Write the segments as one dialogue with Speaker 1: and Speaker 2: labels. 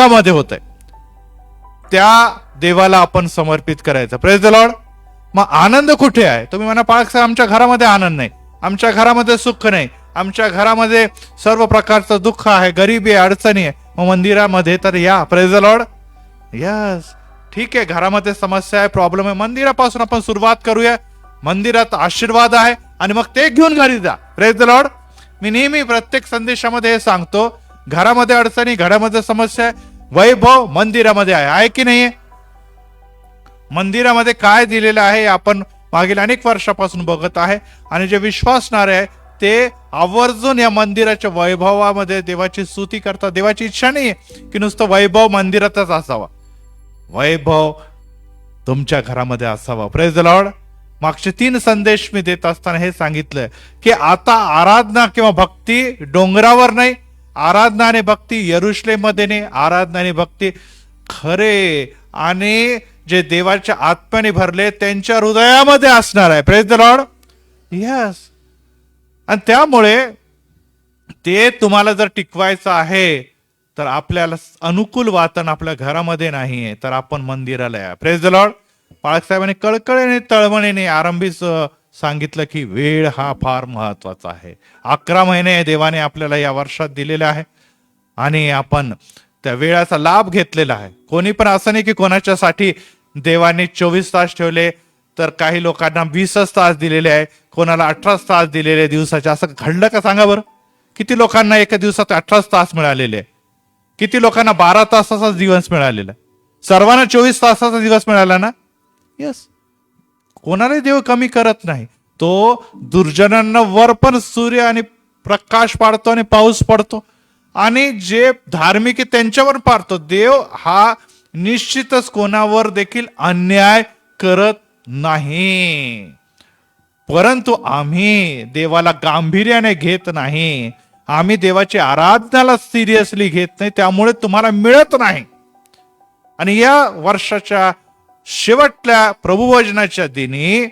Speaker 1: घरामध्ये होतंय त्या देवाला आपण समर्पित करायचं. Praise the Lord. मग आनंद कुठे आहे? तुम्ही म्हणा पाळक साहेब आमच्या घरामध्ये आनंद नाही, आमच्या घरामध्ये सुख नाही, आमच्या घरामध्ये सर्व प्रकारचं दुःख आहे, गरिबी आहे, अडचणी आहे. मग मंदिरामध्ये तर या. Praise the Lord. यस, ठीक आहे, घरामध्ये समस्या आहे, प्रॉब्लेम आहे, मंदिरापासून आपण सुरुवात करूया. मंदिरात आशीर्वाद आहे आणि मग ते घेऊन घरी जा. Praise the Lord. मी नेहमी प्रत्येक संदेशामध्ये हे सांगतो, घरामध्ये अडचणी, घरामध्ये समस्या आहे, वैभव मंदिरामध्ये आहे की नाहीये? मंदिरामध्ये काय दिलेलं आहे आपण मागील अनेक वर्षापासून बघत आहे, आणि जे विश्वासणारे आहे ते आवर्जून या मंदिराच्या वैभवामध्ये देवाची स्तुती करतात. देवाची इच्छा नाही की नुसतं वैभव मंदिरातच असावा, वैभव तुमच्या घरामध्ये असावा. Praise the Lord. मागचे 3 संदेश मी देत असताना हे सांगितलंय की आता आराधना किंवा भक्ती डोंगरावर नाही, आराधना आणि भक्ती यरुशलेम मध्ये नाही, आराधना आणि भक्ती खरे आणि जे देवाच्या आत्म्याने भरले त्यांच्या हृदयामध्ये असणार आहे. Praise the Lord. यस. आणि त्यामुळे ते तुम्हाला जर टिकवायचं आहे तर आपल्याला अनुकूल वातावरण आपल्या घरामध्ये नाहीये, तर आपण मंदिराला या. Praise the Lord. पाळक साहेबांनी कळकळीने तळमळीने आरंभीच सांगितलं की वेळ हा फार महत्वाचा आहे. 11 महिने देवाने आपल्याला या वर्षात दिलेले आहे आणि आपण त्या वेळाचा लाभ घेतलेला आहे. कोणी पण असं नाही की कोणाच्यासाठी देवाने 24 तास ठेवले, तर काही लोकांना 20 तास दिलेले आहे, कोणाला 18 तास दिलेले दिवसाचे. असं घडलं का सांगा बरं? किती लोकांना एका दिवसात 18 तास मिळालेले, किती लोकांना 12 तासाचा दिवस मिळालेला, सर्वांना 24 तासाचा दिवस मिळाला ना? यस. कोणालाही देव कमी करत नाही. तो दुर्जनांना वर पण सूर्य आणि प्रकाश पाडतो आणि पाऊस पडतो, आणि जे धार्मिक आहे त्यांच्यावर पाडतो. देव हा निश्चितच कोणावर देखील अन्याय करत नाही, परंतु आम्ही देवाला गांभीर्याने घेत नाही, आम्ही देवाची आराधनाला सिरियसली घेत नाही, त्यामुळे तुम्हाला मिळत नाही. आणि या वर्षाच्या शेवटल्या प्रभुवचनाच्या दिनी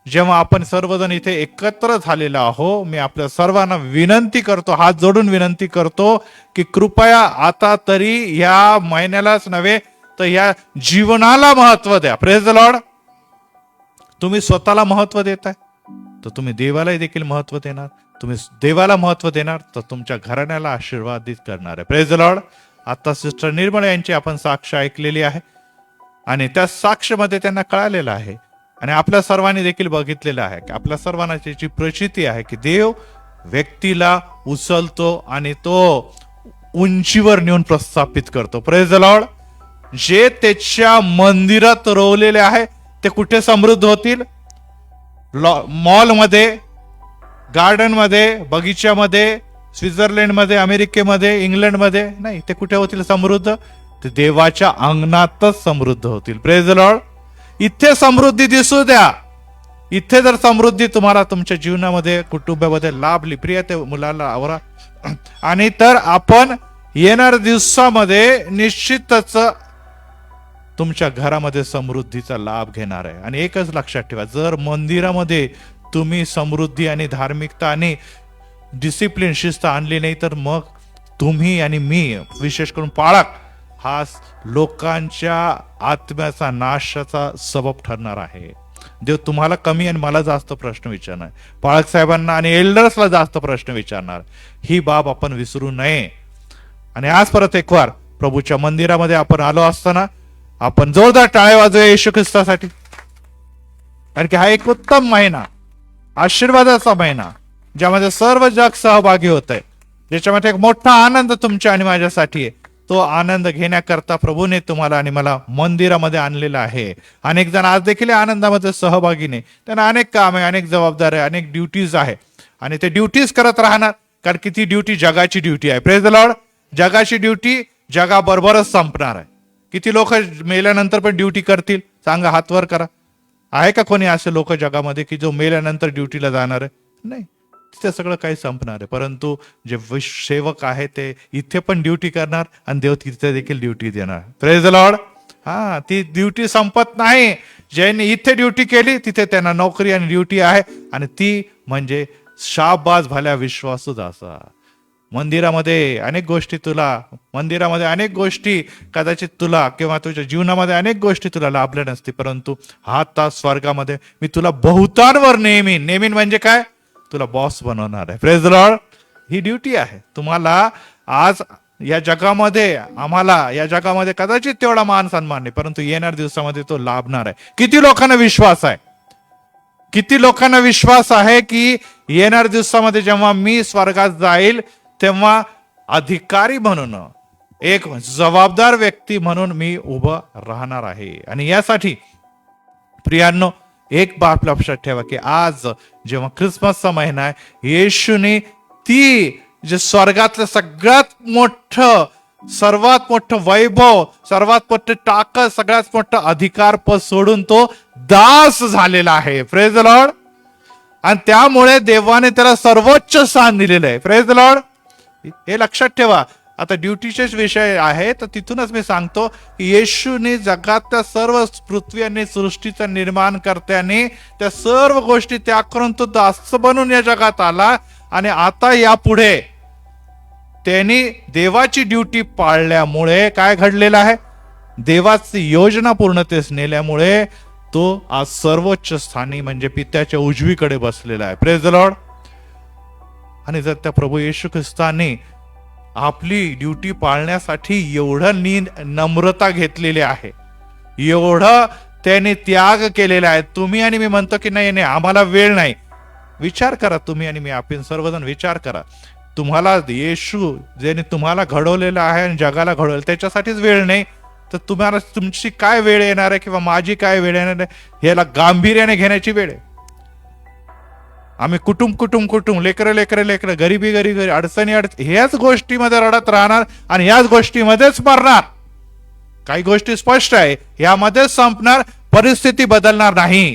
Speaker 1: जेव्हा आपण सर्वजण इथे एकत्र झालेलो आहो, मी आपल्या सर्वांना विनंती करतो, हात जोडून विनंती करतो की कृपया आता तरी या महिन्यालाच नव्हे तर या जीवनाला महत्व द्या. Praise the Lord. तुम्ही स्वतःला महत्व देताय तर तुम्ही देवालाही देखील महत्व देणार, तुम्ही देवाला महत्व देणार तर तुमच्या घराण्याला आशीर्वादित करणार आहे. Praise the Lord. आता सिस्टर निर्मळ यांची आपण साक्ष ऐकलेली आहे आणि त्या साक्षमध्ये त्यांना कळालेलं आहे आणि आपल्या सर्वांनी देखील बघितलेलं आहे की आपल्या सर्वांना त्याची प्रचिती आहे की देव व्यक्तीला उचलतो आणि तो उंचीवर नेऊन प्रस्थापित करतो. Praise the Lord. जे त्याच्या मंदिरात रोवलेले आहे ते कुठे समृद्ध होतील? मॉलमध्ये, गार्डनमध्ये, बगीच्यामध्ये, स्वित्झर्लंडमध्ये, अमेरिकेमध्ये, इंग्लंडमध्ये नाही. ते कुठे होतील समृद्ध? ते देवाच्या अंगणातच समृद्ध होतील. Praise the Lord. इथे समृद्धी दिसू द्या. इथे जर समृद्धी तुम्हाला तुमच्या जीवनामध्ये, कुटुंबामध्ये लाभली, प्रिय ते मुलाला आवरा, आणि तर आपण येणाऱ्या दिवसामध्ये निश्चितच तुमच्या घरामध्ये समृद्धीचा लाभ घेणार आहे. आणि एकच लक्षात ठेवा, जर मंदिरामध्ये तुम्ही समृद्धी आणि धार्मिकता आणि डिसिप्लिन, शिस्त आणली नाही तर मग तुम्ही आणि मी, विशेष करून पाळक, हा लोकांच्या आत्म्याचा नाशाचा सबब ठरणार आहे. देव तुम्हाला कमी आणि मला जास्त प्रश्न विचारणार, पाळक साहेबांना आणि एल्डर्सला जास्त प्रश्न विचारणार. ही बाब आपण विसरू नये. आणि आज परत एक वार प्रभूच्या मंदिरामध्ये आपण आलो असताना आपण जोरदार टाळ्या वाजवूया येशू ख्रिस्तासाठी, कारण की हा एक उत्तम महिना, आशीर्वादाचा महिना, ज्यामध्ये सर्व जग सहभागी होत आहे, ज्याच्यामध्ये एक मोठा आनंद तुमच्या आणि माझ्यासाठी आहे. तो आनंद घेण्याकरता प्रभूने तुम्हाला आणि मला मंदिरामध्ये आणलेला आहे. अनेक जण आज देखील आनंदामध्ये सहभागी नाही, त्यांना अनेक काम आहे, अनेक जबाबदारी, अनेक ड्युटीज आहे आणि ते ड्युटीज करत राहणार, कारण की ती ड्युटी जगाची ड्युटी आहे. Praise the Lord. जगाची ड्युटी जगाबरोबरच संपणार आहे. किती लोक मेल्यानंतर पण ड्युटी करतील? सांगा, हात वर करा. आहे का कोणी असे लोक जगामध्ये की जो मेल्यानंतर ड्युटीला जाणार आहे? नाही. तिथे सगळं काही संपणार आहे, परंतु जे सेवक आहे ते इथे पण ड्युटी करणार आणि देव तिथे देखील ड्युटी देणार. Praise the Lord. हा, ती ड्युटी संपत नाही. ज्यांनी इथे ड्युटी केली तिथे त्यांना नोकरी आणि ड्युटी आहे, आणि ती म्हणजे शाबास भल्या विश्वासू दासा. मंदिरामध्ये अनेक गोष्टी कदाचित तुला किंवा तुझ्या जीवनामध्ये अनेक गोष्टी तुला लाभल्या नसतील, परंतु हा तास स्वर्गामध्ये मी तुला बहुतांवर नेमीन म्हणजे काय, तुला बॉस बनवणार आहे. Praise the Lord. He duty आहे तुम्हाला. आज या जगामध्ये आम्हाला या जगामध्ये कदाचित तेवढा मान सन्मान नाही, परंतु येणाऱ्या दिवसामध्ये तो लाभणार आहे. किती लोकांना विश्वास आहे की येणाऱ्या दिवसामध्ये जेव्हा मी स्वर्गात जाईल तेव्हा अधिकारी म्हणून, एक जबाबदार व्यक्ती म्हणून मी उभं राहणार आहे. आणि यासाठी प्रियांनो, एक बाब लक्षात ठेवा की आज जेव्हा ख्रिसमसचा महिना आहे, येशूने ती जे स्वर्गातलं सर्वात मोठं वैभव, सर्वात मोठं ताकद, सगळ्यात मोठं अधिकार पद सोडून तो दास झालेला आहे. Praise the Lord. आणि त्यामुळे देवाने त्याला सर्वोच्च स्थान दिलेलं आहे. Praise the Lord. हे लक्षात ठेवा. आता ड्युटीचेच विषय आहे, तर तिथूनच मी सांगतो की येशूने जगातल्या सर्व पृथ्वी आणि सृष्टीचा निर्माण करत्याने त्या सर्व गोष्टी त्याग करून तो दास बनून या जगात आला. आणि आता यापुढे त्यांनी देवाची ड्युटी पाळल्यामुळे काय घडलेलं आहे, देवाची योजना पूर्णतेस नेल्यामुळे तो आज सर्वोच्च स्थानी म्हणजे पित्याच्या उजवीकडे बसलेला आहे. Praise the Lord. आणि जर त्या प्रभू येशू ख्रिस्ताने आपली ड्युटी पाळण्यासाठी एवढं नम्रता घेतलेली आहे, एवढं त्याने त्याग केलेला आहे. तुम्ही आणि मी म्हणतो की नाही आम्हाला वेळ नाही. विचार करा, तुम्ही आणि मी आपण सर्वजण विचार करा. तुम्हाला येशू ज्याने तुम्हाला घडवलेलं आहे आणि जगाला घडवलं त्याच्यासाठीच वेळ नाही, तर तुम्हाला तुमची काय वेळ येणार आहे किंवा माझी काय वेळ येणार आहे, याला गांभीर्याने घेण्याची वेळ आहे. आम्ही कुटुंब लेकर गरिबी अडचणी ह्याच गोष्टीमध्ये रडत राहणार आणि ह्याच गोष्टीमध्येच मरणार. काही गोष्टी स्पष्ट आहे, यामध्येच संपणार. परिस्थिती बदलणार नाही,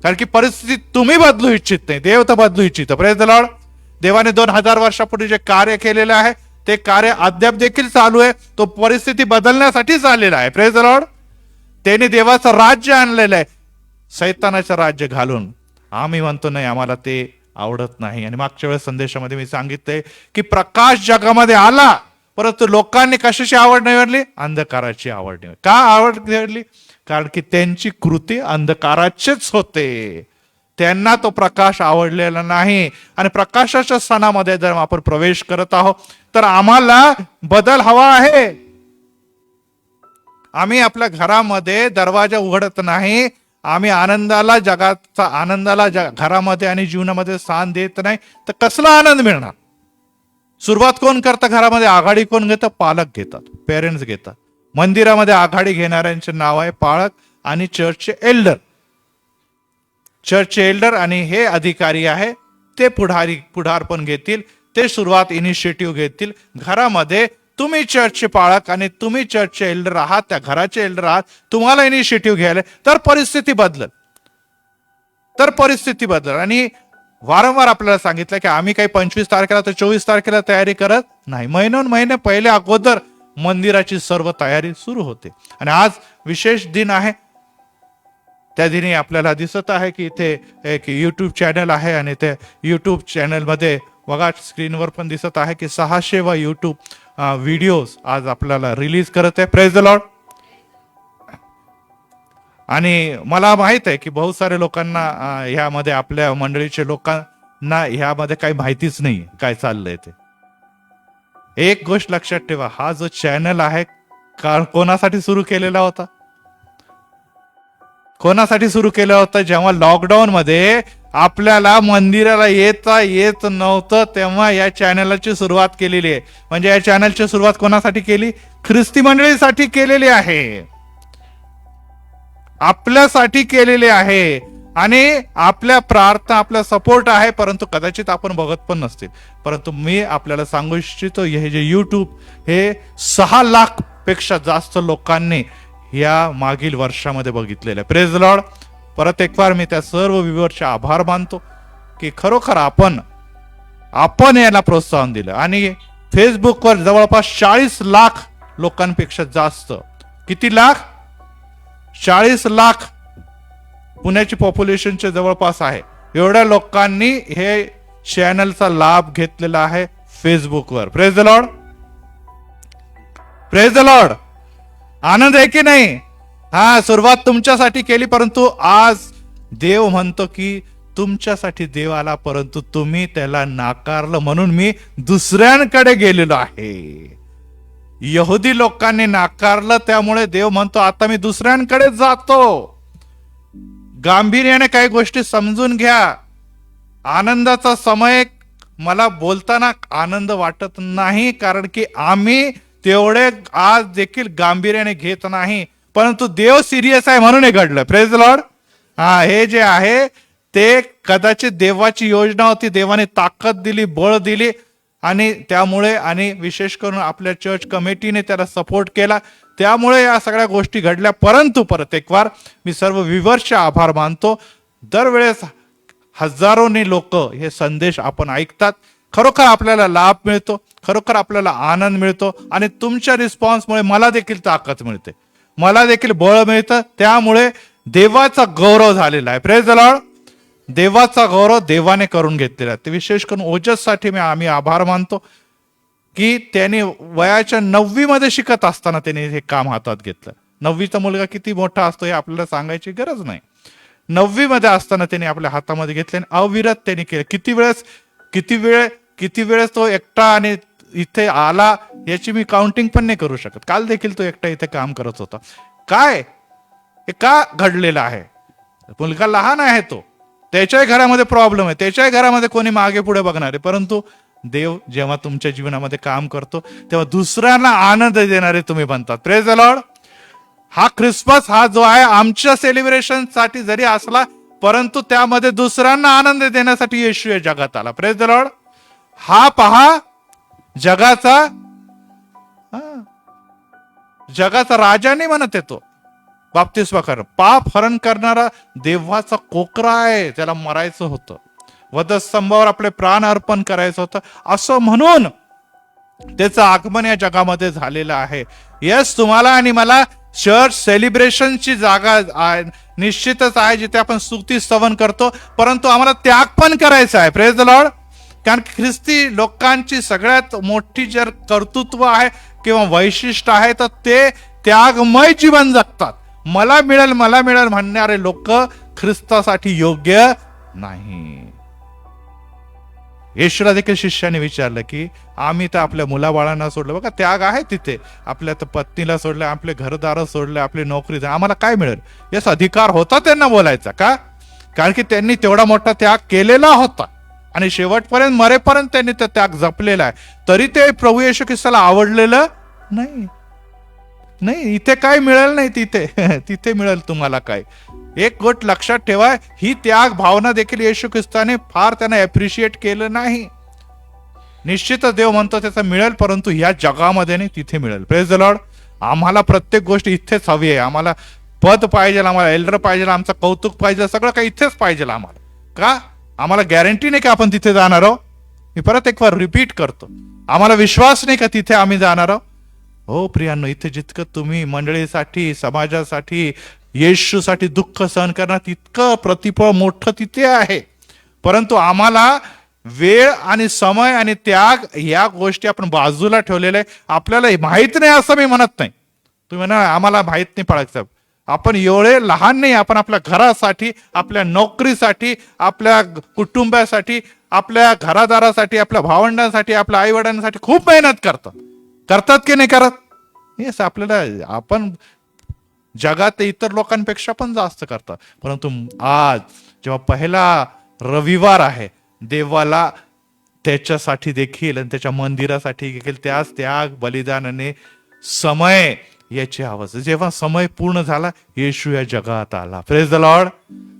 Speaker 1: कारण की परिस्थिती तुम्ही बदलू इच्छित नाही, देव तर बदलू इच्छित. Praise the Lord. देवाने 2000 वर्षापूर्वी जे कार्य केलेलं आहे ते कार्य अद्याप देखील चालू आहे. तो परिस्थिती बदलण्यासाठी चाललेला आहे. Praise the Lord. त्याने देवाचं राज्य आणलेलं आहे सैतानाचं राज्य घालून. आम्ही म्हणतो नाही, आम्हाला ते आवडत नाही. आणि मागच्या वेळेस संदेशामध्ये मी सांगितलंय की प्रकाश जगामध्ये आला, परंतु लोकांनी कशाची आवड निवडली, अंधकाराची आवड निवडली. का आवड निवडली, कारण की त्यांची कृती अंधकाराचेच होते. त्यांना तो प्रकाश आवडलेला नाही. आणि प्रकाशाच्या स्थानामध्ये जर आपण प्रवेश करत आहोत तर आम्हाला बदल हवा आहे. आम्ही आपल्या घरामध्ये दरवाजा उघडत नाही, आम्ही आनंदाला घरामध्ये आणि जीवनामध्ये स्थान देत नाही, तर कसला आनंद मिळणार. सुरुवात कोण करतं घरामध्ये, आघाडी कोण घेतं, पालक घेतात, पेरेंट्स घेतात. मंदिरामध्ये आघाडी घेणाऱ्यांचे नाव आहे पालक आणि चर्चचे एल्डर आणि हे अधिकारी आहे, ते पुढारपण घेतील, ते सुरुवात इनिशिएटिव्ह घेतील. घरामध्ये तुम्ही चर्चचे पाळक आणि तुम्ही चर्चचे एल्डर आहात, त्या घराचे एल्डर आहात, तुम्हाला इनिशिएटिव्ह घ्यायला, तर परिस्थिती बदलल. आणि वारंवार आपल्याला सांगितलं की आम्ही काही 25 तारखेला तर 24 तारखेला तयारी करत नाही. महिने पहिले अगोदर मंदिराची सर्व तयारी सुरू होते. आणि आज विशेष दिन आहे. त्या दिनी आपल्याला दिसत आहे की इथे एक युट्यूब चॅनल आहे आणि त्या युट्यूब चॅनलमध्ये बघा स्क्रीनवर पण दिसत आहे की 600 युट्यूब व्हिडिओज आज आपल्याला रिलीज करत आहे. Praise the Lord. आणि मला माहित आहे की बहुत सारे लोकांना ह्यामध्ये आपल्या मंडळीचे लोकांना ह्यामध्ये काही माहितीच नाही काय चाललंय ते. एक गोष्ट लक्षात ठेवा, हा जो चॅनल आहे कोणासाठी सुरू केलेला होता, जेव्हा लॉकडाऊन मध्ये आपल्याला मंदिराला येता येत नव्हतं तेव्हा या चॅनलची सुरुवात केलेली आहे. म्हणजे या चॅनलची सुरुवात कोणासाठी केली, ख्रिस्ती मंडळीसाठी केलेली आहे, आपल्यासाठी केलेली आहे. आणि आपल्या प्रार्थना आपला सपोर्ट आहे, परंतु कदाचित आपण बघत पण नसतील. परंतु मी आपल्याला सांगू इच्छितो, हे जे युट्यूब हे 6 लाख पेक्षा जास्त लोकांनी या मागील वर्षामध्ये बघितलेलं आहे. Praise the Lord. परत एक बार मी त्या सर्व व्ह्यूअरचे आभार मानतो की खरोखर आपण याला प्रोत्साहन दिलं. आणि फेसबुकवर जवळपास 40 लाख लोकांपेक्षा जास्त, किती लाख, 40 लाख पुण्याची पॉप्युलेशनचे जवळपास आहे, एवढ्या लोकांनी हे चॅनलचा लाभ घेतलेला आहे. फेसबुकवर. Praise the Lord, praise the Lord. आनंद आहे की नाही? हा, सुरुवात तुमच्यासाठी केली, परंतु आज देव म्हणतो की तुमच्यासाठी देव आला, परंतु तुम्ही त्याला नाकारलं, म्हणून मी दुसऱ्यांकडे गेलेलो आहे. यहुदी लोकांनी नाकारलं, त्यामुळे देव म्हणतो आता मी दुसऱ्यांकडे जातो. गांभीर्याने काही गोष्टी समजून घ्या. आनंदाचा समय मला बोलताना आनंद वाटत नाही, कारण की आम्ही तेवढे आज देखील गांभीर्याने घेत नाही, परंतु देव सिरियस आहे म्हणून हे घडलं. Praise the Lord. हा, हे जे आहे ते कदाचित देवाची योजना होती, देवाने ताकद दिली, बळ दिली, आणि त्यामुळे, आणि विशेष करून आपल्या चर्च कमिटीने त्याला सपोर्ट केला, त्यामुळे या सगळ्या गोष्टी घडल्या. परंतु परत एक वार मी सर्व व्ह्यूअर्सचे आभार मानतो. दरवेळेस हजारोनी लोक हे संदेश आपण ऐकतात. खरोखर आपल्याला लाभ मिळतो, खरोखर आपल्याला आनंद मिळतो, आणि तुमच्या रिस्पॉन्समुळे मला देखील ताकद मिळते, मला देखील बळ मिळतं. त्यामुळे देवाचा गौरव झालेला आहे. Praise the Lord. देवाचा गौरव देवाने करून घेतलेला आहे. ते विशेष करून ओजससाठी आम्ही आभार मानतो की त्याने वयाच्या 9वी मध्ये शिकत असताना त्याने हे काम हातात घेतलं. 9वीचा मुलगा किती मोठा असतो हे आपल्याला सांगायची गरज नाही. 9वी मध्ये असताना त्याने आपल्या हातामध्ये घेतले आणि अविरत त्याने केले. किती वेळेस तो एकटा आणि इथे आला याची मी काउंटिंग पण नाही करू शकत. काल देखील तो एकटा इथे काम करत होता. काय हे का घडलेलं आहे? मुलगा लहान आहे, तो त्याच्याही घरामध्ये प्रॉब्लेम आहे, त्याच्याही घरामध्ये कोणी मागे पुढे बघणार आहे, परंतु देव जेव्हा तुमच्या जीवनामध्ये काम करतो तेव्हा दुसऱ्यांना आनंद देणारे तुम्ही बनतात. Praise the Lord. हा ख्रिसमस हा जो आहे आमच्या सेलिब्रेशन साठी जरी असला, परंतु त्यामध्ये दुसऱ्यांना आनंद देण्यासाठी येशू या जगात आला. Praise the Lord. हा पहा, जगाचा राजा नाही म्हणत येतो. बाप्तिस्मा कर, पाप हरण करणारा देवाचा कोकरा आहे, त्याला मरायचं होतं, वधस्तंभावर आपले प्राण अर्पण करायचं होतं, असं म्हणून त्याचं आगमन या जगामध्ये झालेलं आहे. यस, तुम्हाला आणि मला चर्च सेलिब्रेशनची जागा निश्चितच आहे, जिथे आपण स्तुती स्तवन करतो, परंतु आम्हाला त्याग पण करायचा आहे. Praise the Lord. कारण ख्रिस्ती लोकांची सगळ्यात मोठी जर कर्तृत्व आहे किंवा वैशिष्ट्य आहे, तर ते त्यागमय जीवन जगतात. मला मिळेल म्हणणारे लोक ख्रिस्तासाठी योग्य नाही. येशूला देखील शिष्याने विचारलं की आम्ही तर आपल्या मुलाबाळांना सोडलं, बघा त्याग आहे तिथे, आपल्या तर पत्नीला सोडलं, आपले घरदार सोडले, आपली नोकरी, आम्हाला काय मिळेल? याचा अधिकार होता त्यांना बोलायचा. का? कारण की त्यांनी तेवढा मोठा त्याग केलेला होता आणि शेवटपर्यंत मरेपर्यंत त्यांनी तो त्याग जपलेला आहे. तरी ते प्रभू येशू ख्रिस्ताला आवडलेलं नाही. इथे काय मिळेल नाही, तिथे मिळेल तुम्हाला काय. एक गोष्ट लक्षात ठेवा, ही त्याग भावना देखील येशू ख्रिस्ताने फार त्यांना अप्रिशिएट केलं नाही. निश्चितच देव म्हणतो त्याचा मिळेल, परंतु या जगामध्ये नाही, तिथे मिळेल. Praise the Lord. आम्हाला प्रत्येक गोष्ट इथेच हवी आहे. आम्हाला पद पाहिजे, आम्हाला एल्डर पाहिजे, आमचं कौतुक पाहिजे, सगळं काही इथेच पाहिजे आम्हाला. का? आम्हाला गॅरंटी नाही का आपण तिथे जाणार आहोत. मी परत एक बार रिपीट करतो, आम्हाला विश्वास नाही का तिथे आम्ही जाणार आहोत. हो प्रियांनो, इथे जितकं तुम्ही मंडळीसाठी, समाजासाठी, येशूसाठी दुःख सहन करणार, तितकं प्रतिफळ मोठं तिथे आहे. परंतु आम्हाला वेळ आणि समय आणि त्याग या गोष्टी आपण बाजूला ठेवलेल्या आहे. आपल्याला माहित नाही असं मी म्हणत नाही. तुम्ही म्हणा आम्हाला माहित नाही पडायचं. आपण एवढे लहान नाही, आपण आपल्या घरासाठी, आपल्या नोकरीसाठी, आपल्या कुटुंबासाठी, आपल्या घरादारासाठी, आपल्या भावंडांसाठी, आपल्या आई वडिलांसाठी खूप मेहनत करतात की नाही करत? येस, आपल्याला आपण जगात इतर लोकांपेक्षा पण जास्त करतात. परंतु आज जेव्हा पहिला रविवार आहे, देवाला त्याच्यासाठी देखील आणि त्याच्या मंदिरासाठी देखील त्याच त्याग बलिदानाने समय याची आवाज. जेव्हा समय पूर्ण झाला, येशू या जगात आला. Praise the Lord.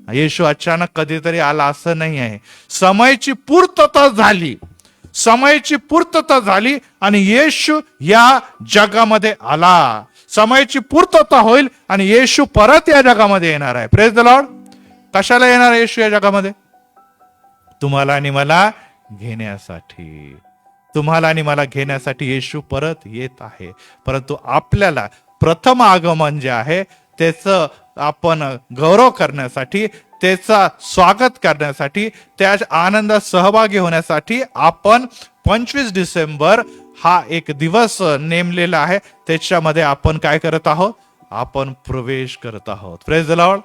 Speaker 1: येशू अचानक कधीतरी आला असं नाही आहे. समयची पूर्तता झाली आणि येशू या जगामध्ये आला. समयची पूर्तता होईल आणि येशू परत या जगामध्ये येणार आहे. Praise the Lord. कशाला येणार आहे येशू या जगामध्ये? तुम्हाला आणि मला घेण्यासाठी. तुम्हाला आणि मला घेण्यासाठी येशू परत येत आहे. परंतु आपल्याला प्रथम आगमन जे आहे त्याचं आपण गौरव करण्यासाठी, त्याचा स्वागत करण्यासाठी, त्या आनंदात सहभागी होण्यासाठी आपण 25 डिसेंबर हा एक दिवस नेमलेला आहे, त्याच्यामध्ये आपण काय करत आहोत, आपण प्रवेश करत आहोत. Praise the Lord.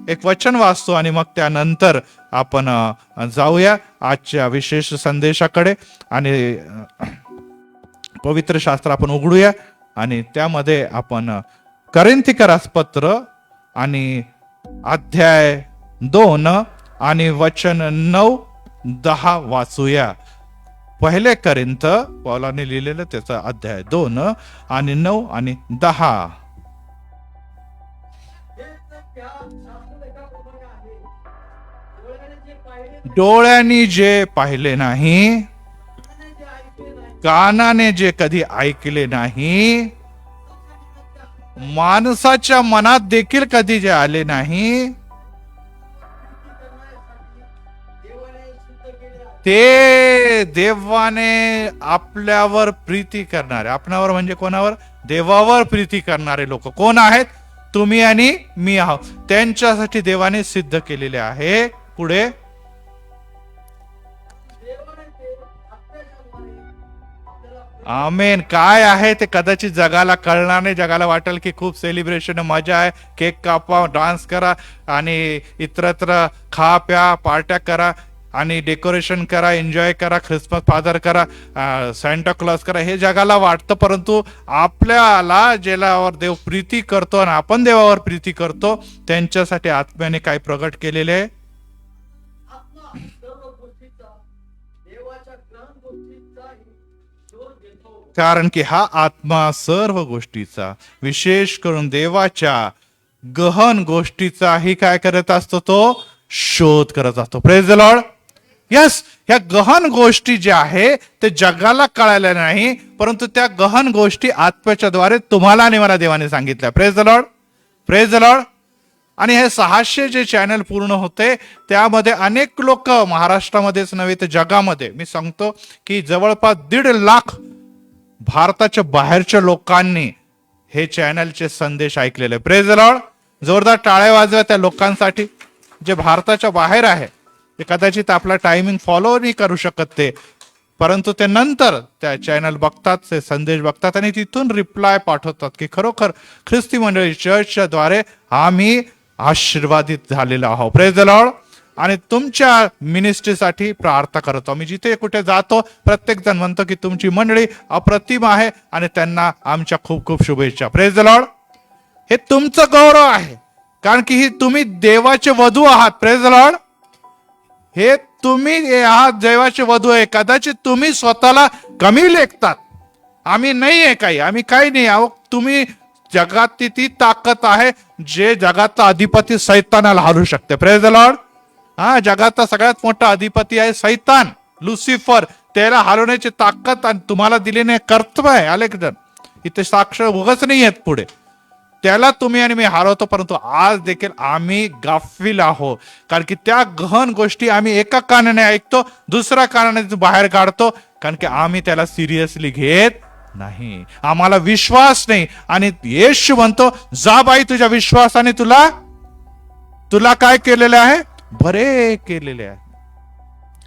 Speaker 1: एक वचन वाचतो आणि मग त्यानंतर आपण जाऊया आजच्या विशेष संदेशाकडे. आणि पवित्र शास्त्र आपण उघडूया आणि त्यामध्ये आपण करिंथीकरास पत्र आणि अध्याय 2 आणि वचन 9-10 वाचूया. पहिले करिंथ पौलाने लिहिलेलं त्याचा अध्याय 2 आणि 9 आणि 10. डोळ्यांनी जे पाहिले नाही, कानाने जे कधी ऐकले नाही, माणसाच्या मनात देखील कधी जे आले नाही, ते देवाने आपल्यावर प्रीती करणारे, आपणावर म्हणजे कोणावर, देवावर प्रीती करणारे लोक कोण आहेत, तुम्ही आणि मी आहोत. त्यांच्यासाठी देवाने सिद्ध केलेले आहे. पुढे आमेन. काय आहे ते कदाचित जगाला कळणार नाही. जगाला वाटेल की खूप सेलिब्रेशन, मजा आहे, केक कापा, डान्स करा आणि इतरत्र खा प्या, पार्ट्या करा आणि डेकोरेशन करा, एन्जॉय करा, ख्रिसमस फादर करा, सॅन्टा क्लॉज करा, हे जगाला वाटतं. परंतु आपल्याला ज्यावर देव प्रीती करतो आणि आपण देवावर प्रीती करतो, त्यांच्यासाठी आत्म्याने काय प्रगट केलेले आहे, कारण की हा आत्मा सर्व गोष्टीचा, विशेष करून देवाच्या गहन गोष्टीचाही काय करत असतो, तो शोध करत असतो. Praise the Lord. यस, ह्या गहन गोष्टी ज्या आहे ते जगाला कळायला नाही, परंतु त्या गहन गोष्टी आत्म्याच्या द्वारे तुम्हाला आणि मला देवाने सांगितल्या. Praise the Lord. Praise the Lord. आणि हे 600 जे चॅनल पूर्ण होते त्यामध्ये अनेक लोक, महाराष्ट्रामध्येच नव्हे तर जगामध्ये, मी सांगतो की जवळपास 1.5 लाख भारताच्या बाहेरच्या लोकांनी हे चॅनलचे संदेश ऐकलेले. Praise the Lord. जोरदार टाळ्या वाजवा त्या लोकांसाठी जे भारताच्या बाहेर आहे. ते कदाचित आपला टायमिंग फॉलो नाही करू शकत ते, परंतु ते नंतर त्या चॅनल बघतात, ते संदेश बघतात आणि तिथून रिप्लाय पाठवतात की खरोखर ख्रिस्ती मंडळी चर्चच्या द्वारे आम्ही आशीर्वादित झालेलो आहोत. Praise the Lord. आणि तुमच्या मिनिस्ट्रीसाठी प्रार्थना करतो. मी जिथे कुठे जातो प्रत्येक जण म्हणतो की तुमची मंडळी अप्रतिम आहे आणि त्यांना आमच्या खूप खूप शुभेच्छा. Praise the Lord. हे तुमचं गौरव आहे, कारण की ही तुम्ही देवाचे वधू आहात. Praise the Lord. हे तुम्ही आहात देवाचे वधू आहे. कदाचित तुम्ही स्वतःला कमी लेखतात, आम्ही नाही आहे काही, आम्ही काही नाही आहोत. तुम्ही जगात ती ताकद आहे जे जगाचा अधिपती सैतानाला हलवू शकते. Praise the Lord. हा, जगाचा सगळ्यात मोठा अधिपती आहे सैतान, लुसिफर. त्याला हलवण्याची ताकद आणि तुम्हाला दिलेले कर्तव्य आहे. अलेक्झांडर इथे साक्ष उगाच नाही आहेत पुढे. त्याला तुम्ही आणि मी हरवतो, परंतु आज देखील आम्ही गाफील आहोत, कारण की त्या गहन गोष्टी आम्ही एका कानाने ऐकतो, दुसऱ्या कानाने बाहेर काढतो, कारण की आम्ही त्याला सिरियसली घेत नाही. आम्हाला विश्वास नाही. आणि येशू म्हणतो, जा बाई, तुझ्या विश्वासाने तुला काय केलेलं आहे, बरे केलेले आहे.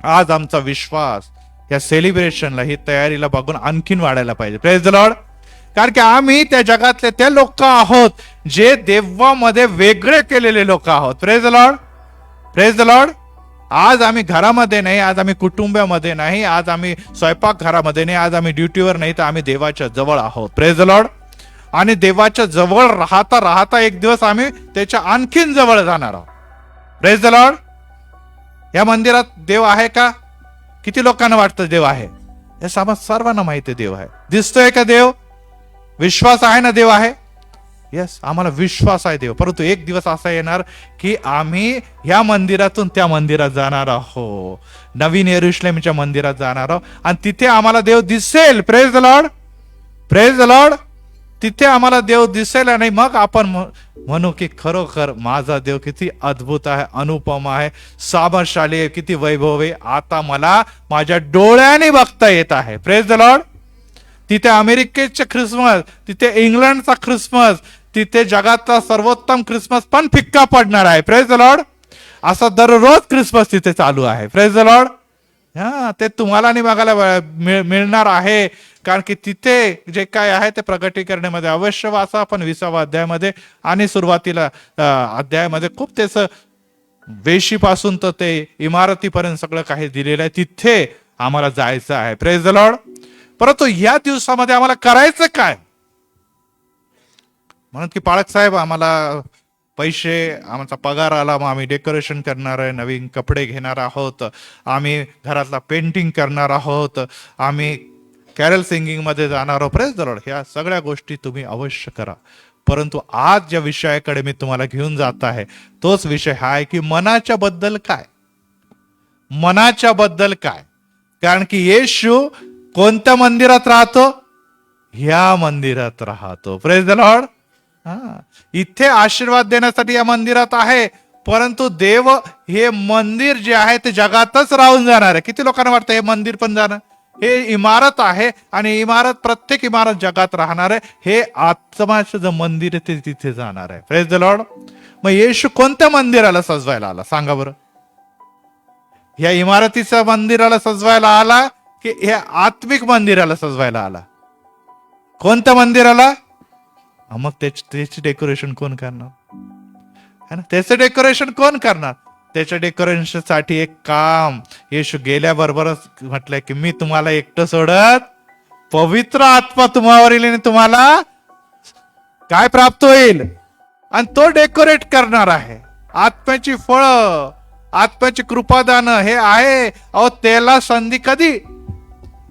Speaker 1: आज आमचा विश्वास या सेलिब्रेशनला, ही तयारीला बघून आणखीन वाढायला पाहिजे. Praise the Lord. कारण की आम्ही त्या जगातले ते लोक आहोत जे देवामध्ये वेगळे केलेले लोक आहोत. Praise the Lord. Praise the Lord. आज आम्ही घरामध्ये नाही, आज आम्ही कुटुंबामध्ये नाही, आज आम्ही स्वयंपाक घरामध्ये नाही, आज आम्ही ड्युटीवर नाही, तर आम्ही देवाच्या जवळ आहोत. Praise the Lord. आणि देवाच्या जवळ राहता राहता एक दिवस आम्ही त्याच्या आणखीन जवळ जाणार आहोत. Praise the Lord. या मंदिरात देव आहे का? किती लोकांना वाटतं देव आहे? हे सर्वांना माहिती आहे देव आहे. दिसतोय का देव? विश्वास आहे ना देव आहे? यस, आम्हाला विश्वास आहे देव. परंतु एक दिवस असा येणार की आम्ही या मंदिरातून त्या मंदिरात जाणार आहोत, नवीन यरुशलेमच्या मंदिरात जाणार आहोत आणि तिथे आम्हाला देव दिसेल. Praise the Lord. Praise the Lord. तिथे आम्हाला देव दिसेल आणि मग आपण म्हणू की खरोखर माझा देव किती अद्भुत आहे, अनुपम आहे, सामर्थशाली आहे, किती वैभव आहे, आता मला माझ्या डोळ्याने बघता येत आहे. Praise the Lord. तिथे अमेरिकेचे ख्रिसमस, तिथे इंग्लंडचा ख्रिसमस, तिथे जगातला सर्वोत्तम ख्रिसमस पण फिक्का पडणार आहे. Praise the Lord. असा दररोज ख्रिसमस तिथे चालू आहे. Praise the Lord. हा, ते तुम्हाला आणि बघायला मिळणार आहे. कारण की तिथे जे काय आहे ते प्रगटीकरणामध्ये अवश्य वाचा आपण 20व्या अध्यायामध्ये आणि सुरुवातीला अध्यायामध्ये खूप त्याचं वेशीपासून तर ते इमारतीपर्यंत सगळं काही दिलेलं आहे. तिथे आम्हाला जायचं आहे. Praise the Lord. परंतु या दिवसामध्ये आम्हाला करायचं काय? म्हणून की पाळक साहेब, आम्हाला पैसे, आमचा पगार आला, मग आम्ही डेकोरेशन करणार आहे, नवीन कपडे घेणार आहोत, आम्ही घरातला पेंटिंग करणार आहोत, आम्ही कॅरल सिंगिंग मध्ये जाणार आहोत. Praise the Lord. ह्या सगळ्या गोष्टी तुम्ही अवश्य करा. परंतु आज ज्या विषयाकडे मी तुम्हाला घेऊन जात आहे तोच विषय हा आहे की मनाच्या बद्दल काय. मनाच्या बद्दल काय. कारण की येशू कोणत्या मंदिरात राहतो? ह्या मंदिरात राहतो. Praise the Lord. इथे आशीर्वाद देण्यासाठी या मंदिरात आहे. परंतु देव हे मंदिर जे आहे ते जगातच राहून जाणार आहे. किती लोकांना वाटतं हे मंदिर पण जाणार? हे इमारत आहे आणि इमारत, प्रत्येक इमारत जगात राहणार आहे. हे आत्माचं जे मंदिर आहे ते तिथे जाणार आहे. Praise the Lord. मग येशू कोणत्या मंदिराला सजवायला आला सांगा बरं? ह्या इमारतीच्या मंदिराला सजवायला आला की ह्या आत्मिक मंदिराला सजवायला आला? कोणत्या मंदिराला? मग त्याची डेकोरेशन कोण करणार? है ना, त्याचं डेकोरेशन कोण करणार? त्याच्या डेकोरेशन साठी एक काम येशू गेल्याबरोबरच म्हटलंय की मी तुम्हाला एकटं सोडत, पवित्र आत्मा तुम्हावर येईल आणि तुम्हाला काय प्राप्त होईल? आणि तो डेकोरेट करणार आहे. आत्म्याची फळं, आत्म्याची कृपादान हे आहे. अहो, त्याला संधी कधी?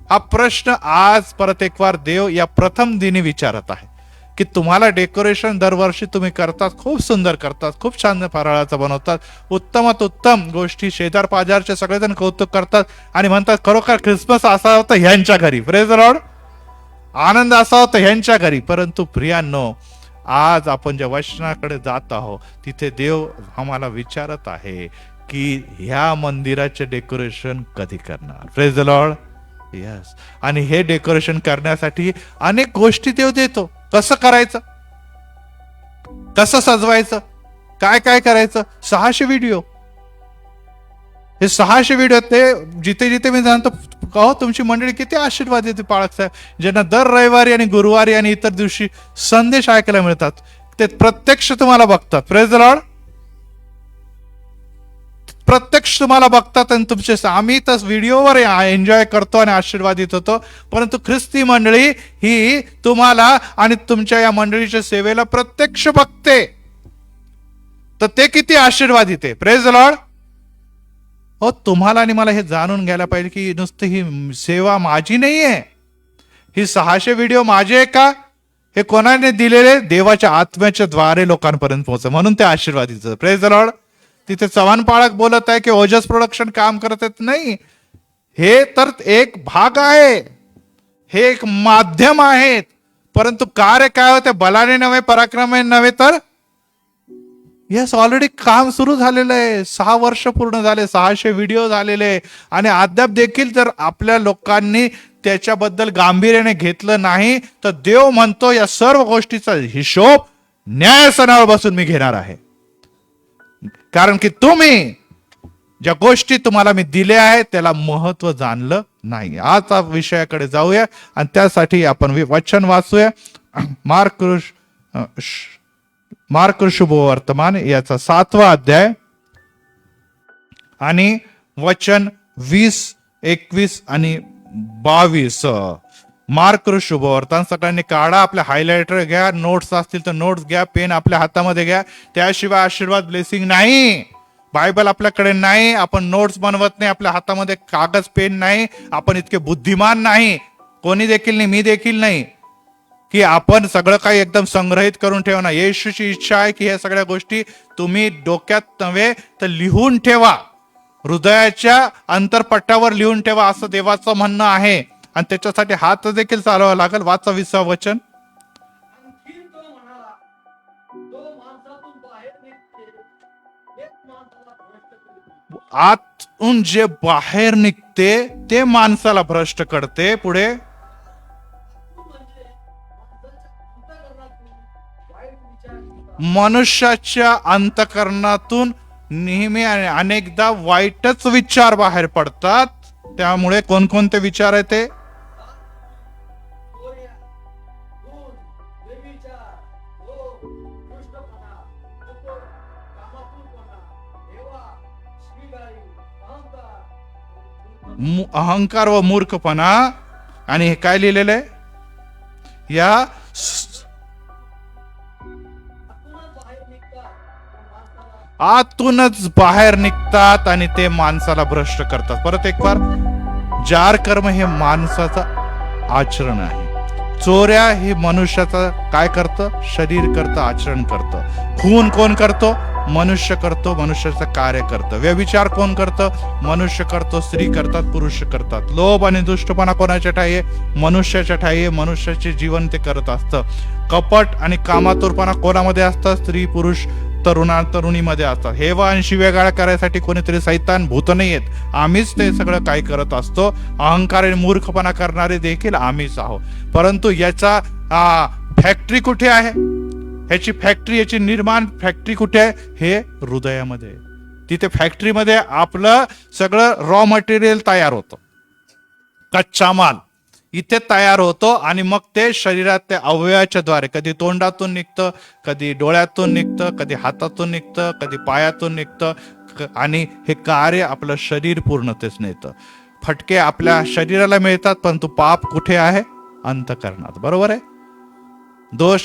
Speaker 1: हा प्रश्न आज परत एक वार देव या प्रथम दिनी विचारत आहे की तुम्हाला डेकोरेशन दरवर्षी तुम्ही करतात, खूप सुंदर करतात, खूप छान फराळाचं बनवतात, उत्तमात उत्तम गोष्टी, शेजार पाजारचे सगळेजण कौतुक करतात आणि म्हणतात खरोखर ख्रिसमस असा होता ह्यांच्या घरी. Praise the Lord. आनंद असा होता ह्यांच्या घरी. परंतु प्रियांनो, आज आपण ज्या वचनाकडे जात आहोत तिथे देव आम्हाला विचारत आहे की ह्या मंदिराचे डेकोरेशन कधी करणार? Praise the Lord. यस. आणि हे डेकोरेशन करण्यासाठी अनेक गोष्टी देव देतो. कसं करायचं, कसं सजवायचं, काय काय करायचं. 600 व्हिडिओ, हे 600 व्हिडिओ ते जिथे जिथे मी जाणतो. कहो, तुमची मंडळी किती आशीर्वाद देते पाळक साहेब, ज्यांना दर रविवारी आणि गुरुवारी आणि इतर दिवशी संदेश ऐकायला मिळतात. ते प्रत्यक्ष तुम्हाला बघतात. Praise the Lord. प्रत्यक्ष तुम्हाला बघतात आणि तुमचे, आम्ही तर व्हिडिओवर एन्जॉय करतो आणि आशीर्वादित होतो. परंतु ख्रिस्ती मंडळी ही तुम्हाला आणि तुमच्या या मंडळीच्या सेवेला प्रत्यक्ष बघते, तर ते किती आशीर्वादित आहे. Praise the Lord. हो, तुम्हाला आणि मला हे जाणून घ्यायला पाहिजे की नुसतं ही सेवा माझी नाहीये. ही 600 व्हिडिओ माझे आहे का? हे कोणाने दिलेले? देवाच्या आत्म्याच्या द्वारे लोकांपर्यंत पोहोच, म्हणून ते आशीर्वादित. Praise the Lord. तिथे चव्हाण पाळक बोलत आहे की ओजस प्रोडक्शन काम करत आहेत. नाही, हे तर एक भाग आहे, हे एक माध्यम आहेत. परंतु कार्य काय होते? बलाने नव्हे, पराक्रमाने नव्हे, तर यस, ऑलरेडी काम सुरू झालेलं आहे. 6 वर्ष पूर्ण झाले, 600 व्हिडिओ झालेले आणि अद्याप देखील जर आपल्या लोकांनी त्याच्याबद्दल गांभीर्याने घेतलं नाही तर देव म्हणतो या सर्व गोष्टीचा हिशोब न्यायासनावर बसून मी घेणार आहे. कारण की तुम्ही ज्या गोष्टी तुम्हाला मी दिल्या आहेत त्याला महत्व जाणलं नाही. आता विषयाकडे जाऊया आणि त्यासाठी आपण वचन वाचूया. मार्क शुभवर्तमान याचा 7वा अध्याय आणि वचन 20, 21 आणि 22. मार्क शुभवर्तमान सगळ्यांनी काढा. आपल्या हायलायटर घ्या, नोट्स असतील तर नोट्स घ्या, पेन आपल्या हातामध्ये घ्या. त्याशिवाय आशीर्वाद ब्लेसिंग नाही. बायबल आपल्याकडे नाही, आपण नोट्स बनवत नाही, आपल्या हातामध्ये कागद पेन नाही, आपण इतके बुद्धिमान नाही, कोणी देखील नाही, मी देखील नाही, की आपण सगळं काही एकदम संग्रहित करून ठेवणार. येशूची इच्छा आहे की या सगळ्या गोष्टी तुम्ही डोक्यात नव्हे तर लिहून ठेवा, हृदयाच्या अंतरपट्ट्यावर लिहून ठेवा, असं देवाचं म्हणणं आहे. आणि त्याच्यासाठी हात देखील चालवावा लागेल. वाचा 20वा वचन. आतून जे बाहेर निघते ते माणसाला भ्रष्ट करते. पुढे मनुष्याच्या अंतकरणातून नेहमी आणि अनेकदा वाईटच विचार बाहेर पडतात. त्यामुळे कोणकोणते विचार आहे ते? अहंकार व मूर्खपणा. आणि हे काय लिहिलेलं आहे? या आतूनच बाहेर निघतात आणि ते माणसाला भ्रष्ट करतात. परत एक बार, जार कर्म हे माणसाचं आचरण आहे. चोऱ्या हे मनुष्याचं काय करतं? शरीर करतं, आचरण करतं. खून कोण करतो? मनुष्य करतो, मनुष्याचं कार्य करतं. व्यभिचार कोण करतं? मनुष्य करतो, स्त्री करतात, पुरुष करतात. लोभ आणि दुष्टपणा कोणाच्या ठाई आहे? मनुष्याच्या ठाई आहे. मनुष्याचे जीवन ते करत असतं. कपट आणि कामातुरपणा कोणामध्ये असतं? स्त्री पुरुष तरुणीमध्ये असतात. हेवा आणि शिवेगाळ करायसाठी कोणीतरी सैतान भूत नाही आहेत, आम्हीच ते सगळं काय करत असतो. अहंकार आणि मूर्खपणा करणारे देखील आम्हीच आहोत. परंतु याचा फॅक्टरी कुठे आहे? ह्याची फॅक्टरी, याची निर्माण फॅक्टरी कुठे आहे? हे हृदयामध्ये. तिथे फॅक्टरीमध्ये आपलं सगळं रॉ मटेरियल तयार होतं, कच्चा माल इथे तयार होतो आणि मग ते शरीरात त्या अवयवाच्या द्वारे कधी तोंडातून निघतं, कधी डोळ्यातून निघतं, कधी हातातून निघतं, कधी पायातून निघतं आणि हे कार्य आपलं शरीर पूर्णतेच नेतं. फटके आपल्या शरीराला मिळतात, परंतु पाप कुठे आहे? अंतःकरणात. बरोबर आहे. दोष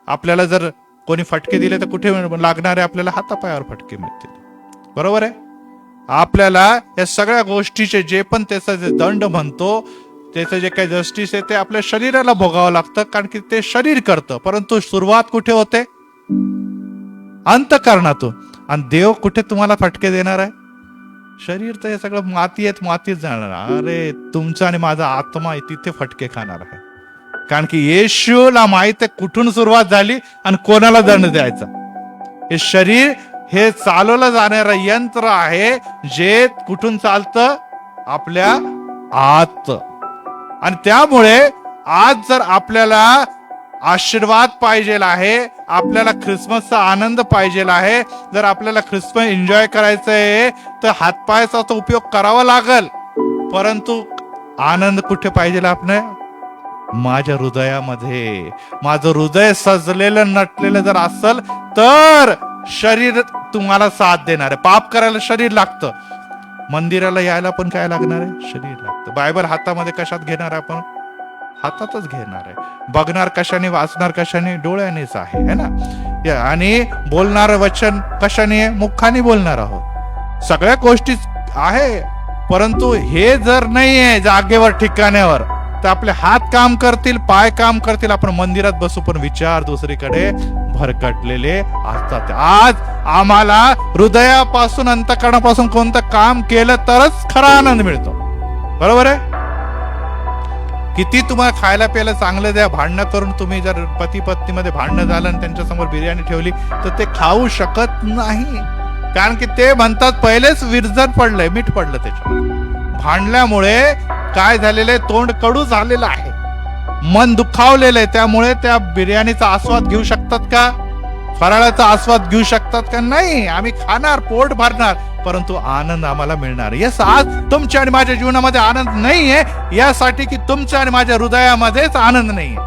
Speaker 1: आपल्याला जर कोणी फटके दिले तर कुठे लागणारे? आपल्याला हातापायावर फटके मिळतील. बरोबर आहे. आपल्याला या सगळ्या गोष्टीचे जे पण त्याचा जे दंड म्हणतो, त्याचं जे काही जस्टिस आहे ते आपल्या शरीराला भोगावं लागतं, कारण की ते शरीर करतं. परंतु सुरुवात कुठे होते? अंतःकरणातून. आणि देव कुठे तुम्हाला फटके देणार आहे? शरीर तर हे सगळं मातीत जाणार. अरे तुमचा आणि माझा आत्मा तिथे फटके खाणार आहे, कारण की येशूला माहित आहे कुठून सुरुवात झाली आणि कोणाला दंड द्यायचा. हे शरीर हे चालवलं जाणारं यंत्र आहे, जे कुठून चालतं? आपल्या आत. आणि त्यामुळे आज जर आपल्याला आशीर्वाद पाहिजे आहे, आपल्याला ख्रिसमसचा आनंद पाहिजे आहे, जर आपल्याला ख्रिसमस एन्जॉय करायचं आहे, तर हातपायाचा तो उपयोग करावा लागल. परंतु आनंद कुठे पाहिजे? आपल्या माझ्या हृदयामध्ये. माझं हृदय सजलेलं नटलेलं जर असेल तर शरीर तुम्हाला साथ देणार आहे. पाप करायला शरीर लागतं, मंदिराला यायला पण काय लागणार आहे? शरीर लागतं. बायबल हातामध्ये कशात घेणार आहे? आपण हातातच घेणार आहे. बघणार कशाने, वाचणार कशाने? डोळ्यानेच आहे, है ना. आणि बोलणार वचन कशाने आहे? मुखाने बोलणार आहोत. सगळ्या गोष्टी आहे, परंतु हे जर नाही आहे जागेवर, ठिकाण्यावर, तर आपले हात काम करतील, पाय काम करतील, आपण मंदिरात बसू पण विचार दुसरीकडे भरकटलेले असतात. आज आम्हाला हृदयापासून, अंतःकरणापासून कोणतं काम केलं तरच खरा आनंद मिळतो. बरोबर आहे. किती तुम्हाला खायला प्यायला चांगलं द्या, भांडणं करून तुम्ही जर पती पत्नीमध्ये भांडणं झालं आणि त्यांच्यासमोर बिर्याणी ठेवली तर ते खाऊ शकत नाही, कारण की ते म्हणतात पहिलेच विरजण पडलंय, मीठ पडलं त्याच्यावर. भांडल्यामुळे काय झालेलं आहे? तोंड कडू झालेलं आहे, मन दुखावलेलं आहे. त्यामुळे त्या बिर्याणीचा आस्वाद घेऊ शकतात का? फराळाचा आस्वाद घेऊ शकतात का? नाही. आम्ही खाणार, पोट भरणार, परंतु आनंद आम्हाला मिळणार. यस, आज तुमच्या आणि माझ्या जीवनामध्ये आनंद नाहीये, यासाठी की तुमच्या आणि माझ्या हृदयामध्येच आनंद नाहीये.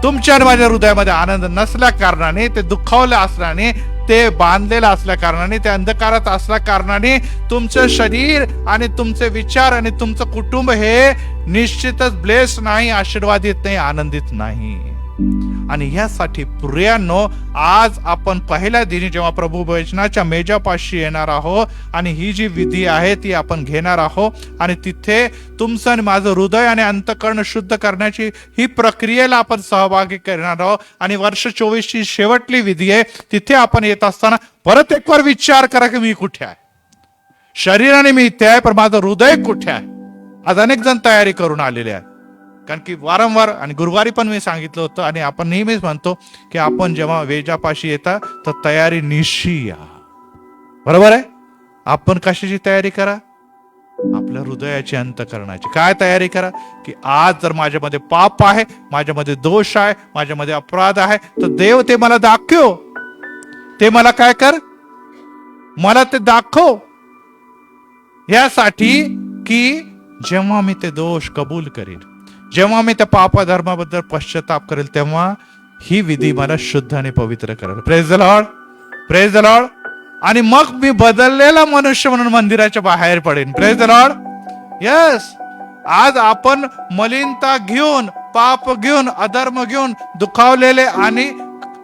Speaker 1: तुमच्या आणि माझ्या हृदयामध्ये आनंद नसल्या कारणाने, ते दुखावले असल्याने, ते बांधलेलं असल्या कारणाने, ते अंधकारात असल्या कारणाने तुमचं शरीर आणि तुमचे विचार आणि तुमचं कुटुंब हे निश्चितच ब्लेस नाही, आशीर्वादित नाही, आनंदित नाही. आणि यासाठी प्रियांनो, आज आपण पहिल्या दिनी जेव्हा प्रभू वचनाच्या मेजापाशी येणार आहोत आणि ही जी विधी आहे ती आपण घेणार आहोत आणि तिथे तुमचं आणि माझं हृदय आणि अंतःकरण शुद्ध करण्याची ही प्रक्रियेला आपण सहभागी करणार आहोत. आणि वर्ष 24 ची शेवटली विधी आहे. तिथे आपण येत असताना परत एक बार विचार करा की मी कुठे आहे. शरीराने मी इथे आहे, पण माझं हृदय कुठे आहे? आज अनेक जण तयारी करून आलेले आहेत, कारण की वारंवार आणि गुरुवारी पण मी सांगितलं होतं आणि आपण नेहमीच म्हणतो की आपण जेव्हा वेजापाशी येता तर तयारी निशी या. बरोबर आहे. आपण कशाची तयारी करा? आपल्या हृदयाची, अंतःकरणाची. काय तयारी करा? की आज जर माझ्यामध्ये पाप आहे, माझ्यामध्ये दोष आहे, माझ्यामध्ये अपराध आहे, तर देव ते मला दाखव. ते मला काय कर? मला ते दाखव. यासाठी की जेव्हा मी ते दोष कबूल करीन, जेव्हा मी त्या पापधर्माबद्दल पश्चाताप करेल, तेव्हा ही विधी मला शुद्ध आणि पवित्र करेल. Praise the Lord, praise the Lord. आणि मग मी बदललेला मनुष्य म्हणून मंदिराच्या बाहेर पडेन. Praise the Lord. यस, आज आपण मलिनता घेऊन, पाप घेऊन, अधर्म घेऊन, दुखावलेले आणि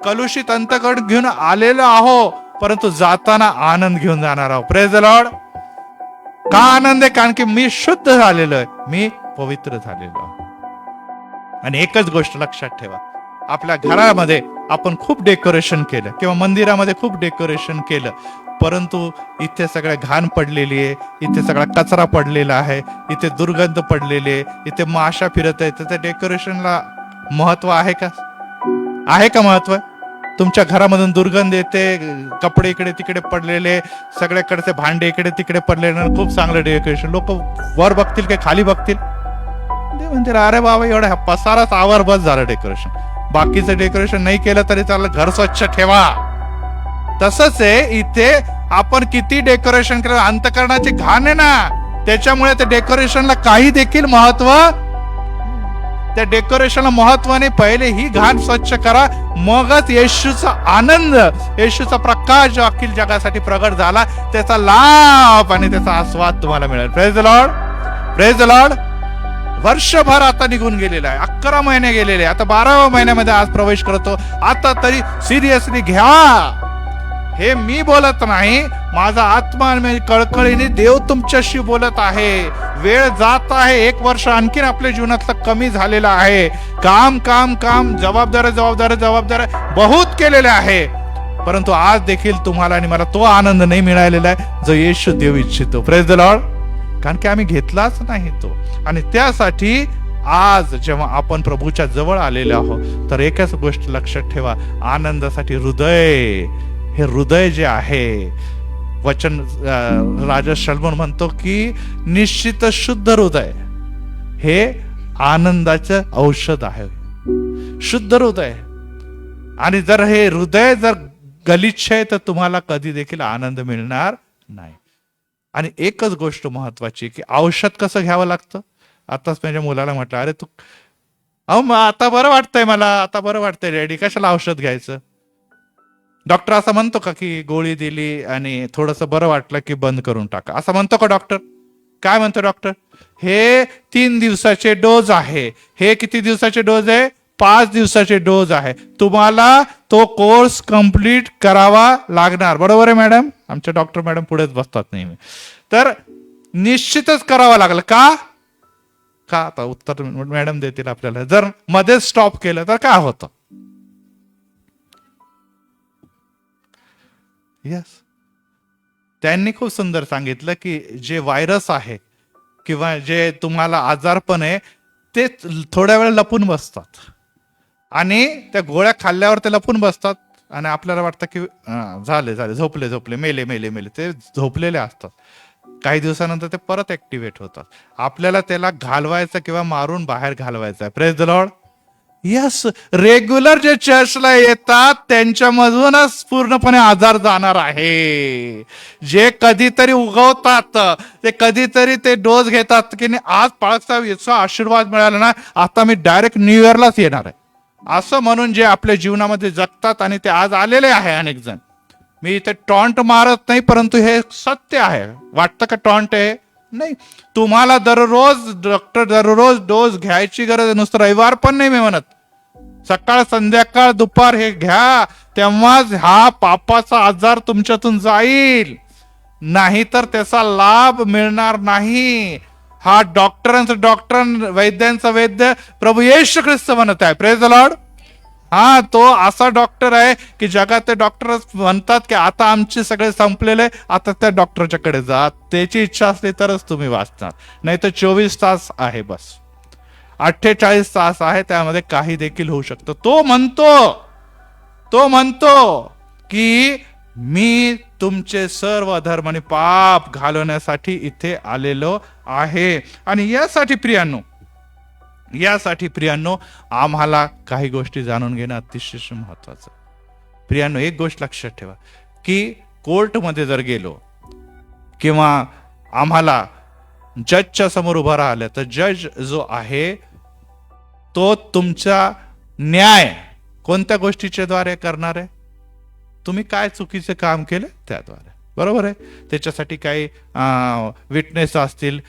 Speaker 1: कलुषित अंतकरण घेऊन आलेलो आहो, परंतु जाताना आनंद घेऊन जाणार आहोत. Praise the Lord. का आनंद आहे? कारण की मी शुद्ध झालेलो आहे, मी पवित्र झालेलो आहे. आणि एकच गोष्ट लक्षात ठेवा, आपल्या घरामध्ये आपण खूप डेकोरेशन केलं किंवा मंदिरामध्ये खूप डेकोरेशन केलं, परंतु इथे सगळ्या घाण पडलेली आहे, इथे सगळा कचरा पडलेला आहे, इथे दुर्गंध पडलेली आहे, इथे माशा फिरत आहेत, त्या डेकोरेशनला महत्व आहे का? आहे का महत्व? तुमच्या घरामधून दुर्गंध येते, कपडे इकडे तिकडे पडलेले, सगळ्याकडचे भांडे इकडे तिकडे पडलेले, खूप चांगलं डेकोरेशन. लोक वर बघतील की खाली बघतील? ते म्हणतील अरे बाबा एवढा पसाराच आवर बस झालं डेकोरेशन. बाकीचं डेकोरेशन नाही केलं तरी चाललं, घर स्वच्छ ठेवा. तसंच आहे इथे, आपण किती डेकोरेशन केलं, अंतकरणाची घाण आहे ना, त्याच्यामुळे त्या डेकोरेशनला काही देखील महत्व, त्या डेकोरेशनला महत्वाने पहिले ही घाण स्वच्छ करा, मगच येशूचा आनंद, येशूचा प्रकाश जो अखिल जगासाठी प्रगट झाला, त्याचा लाभ आणि त्याचा आस्वाद तुम्हाला मिळेल. Praise the Lord, praise the Lord. वर्षभर आता निघून गेलेला आहे, 11 महिने गेलेले, आता 12व्या महिन्यामध्ये आज प्रवेश करतो. आता तरी सिरियसली घ्या. हे मी बोलत नाही, माझा आत्मा कळकळीने देव तुमच्याशी बोलत आहे. वेळ जात आहे, 1 वर्ष आणखीन आपल्या जीवनातलं कमी झालेलं आहे. काम काम काम, जबाबदाऱ्या बहुत केलेल्या आहे, परंतु आज देखील तुम्हाला आणि मला तो आनंद नाही मिळालेला आहे जो येशू देव इच्छितो. Praise the Lord. कारण की आम्ही घेतलाच नाही तो. आणि त्यासाठी आज जेव्हा आपण प्रभूच्या जवळ आलेले आहोत, तर एकच गोष्ट लक्षात ठेवा, आनंदासाठी हृदय, हे हृदय जे आहे, वचन राजा शलोमोन म्हणतो की निश्चित शुद्ध हृदय हे आनंदाचं औषध आहे. शुद्ध हृदय. आणि जर हे हृदय जर गलिच्छ आहे, तर तुम्हाला कधी देखील आनंद मिळणार नाही. आणि एकच गोष्ट महत्वाची की औषध कसं घ्यावं लागतं. आताच माझ्या मुलाला म्हटलं, अरे तू आता बरं वाटतंय, मला आता बरं वाटतंय डॅडी, कशाला औषध घ्यायचं? डॉक्टर असं म्हणतो का की गोळी दिली आणि थोडंसं बरं वाटलं की बंद करून टाका, असं म्हणतो का डॉक्टर? काय म्हणतो डॉक्टर? हे 3 दिवसाचे डोज आहे. हे किती दिवसाचे डोज आहे? 5 दिवसाचे डोज आहे. तुम्हाला तो कोर्स कंप्लीट करावा लागणार. बरोबर आहे मॅडम? आमच्या डॉक्टर मॅडम पुढेच बसतात नेहमी. तर निश्चितच करावा लागलं का? आता उत्तर मॅडम देतील आपल्याला. जर मध्येच स्टॉप केलं तर काय होतं? यस, त्यांनी खूप सुंदर सांगितलं की जे व्हायरस आहे किंवा जे तुम्हाला आजारपण आहे, ते थोड्या वेळ लपून बसतात आणि त्या गोळ्या खाल्ल्यावर ते लपून बसतात आणि आपल्याला वाटतं की झाले झोपले, मेले. ते झोपलेले असतात. काही दिवसानंतर ते परत ऍक्टिव्हेट होतात. आपल्याला त्याला घालवायचं किंवा मारून बाहेर घालवायचं आहे. Praise the Lord. Yes, regular जे चर्चला येतात त्यांच्यामधूनच पूर्णपणे आजार जाणार आहे. जे कधीतरी उगवतात, ते कधीतरी ते डोस घेतात की आज पाळसाहेब याचा आशीर्वाद मिळाला ना, आता मी डायरेक्ट न्यू इयरलाच येणार आहे, असं म्हणून जे आपल्या जीवनामध्ये जगतात. आणि ते आज आलेले आहे अनेक जण. मी इथे टॉन्ट मारत नाही, परंतु हे सत्य आहे. वाटतं का टॉन्ट आहे? नाही. तुम्हाला दररोज डोस घ्यायची गरज आहे. नुसतं रविवार पण नाही मी म्हणत, सकाळ संध्याकाळ दुपार हे घ्या, तेव्हाच हा पापाचा आजार तुमच्यातून जाईल. नाहीतर त्याचा लाभ मिळणार नाही. हा डॉक्टरांचा डॉक्टर, वैद्यांचा वैद्य प्रभू येशू ख्रिस्त म्हणत आहे. Praise the Lord. हा, तो असा डॉक्टर आहे की जगातले डॉक्टर म्हणतात की आता आमचे सगळे संपलेले, आता त्या डॉक्टरच्याकडे जा. त्याची इच्छा असली तरच तुम्ही वाचणार, नाही तर 24 तास आहे बस, 48 तास आहे, त्यामध्ये काही देखील होऊ शकतं. तो म्हणतो की मी तुमचे सर्व अधर्म आणि पाप घालवण्यासाठी इथे आलेलो आहे. आणि यासाठी प्रियांनो आम्हाला काही गोष्टी जाणून घेणं अतिशय महत्वाचं. प्रियांनो, एक गोष्ट लक्षात ठेवा की कोर्टमध्ये जर गेलो किंवा आम्हाला जजच्या समोर उभा राहिला तर जज जो आहे तो तुमचा न्याय कोणत्या गोष्टीच्या द्वारे करणार आहे? तुम्ही काय चुकीचे काम केले त्याद्वारे, बरोबर आहे. त्याच्यासाठी काही विटनेस असतील,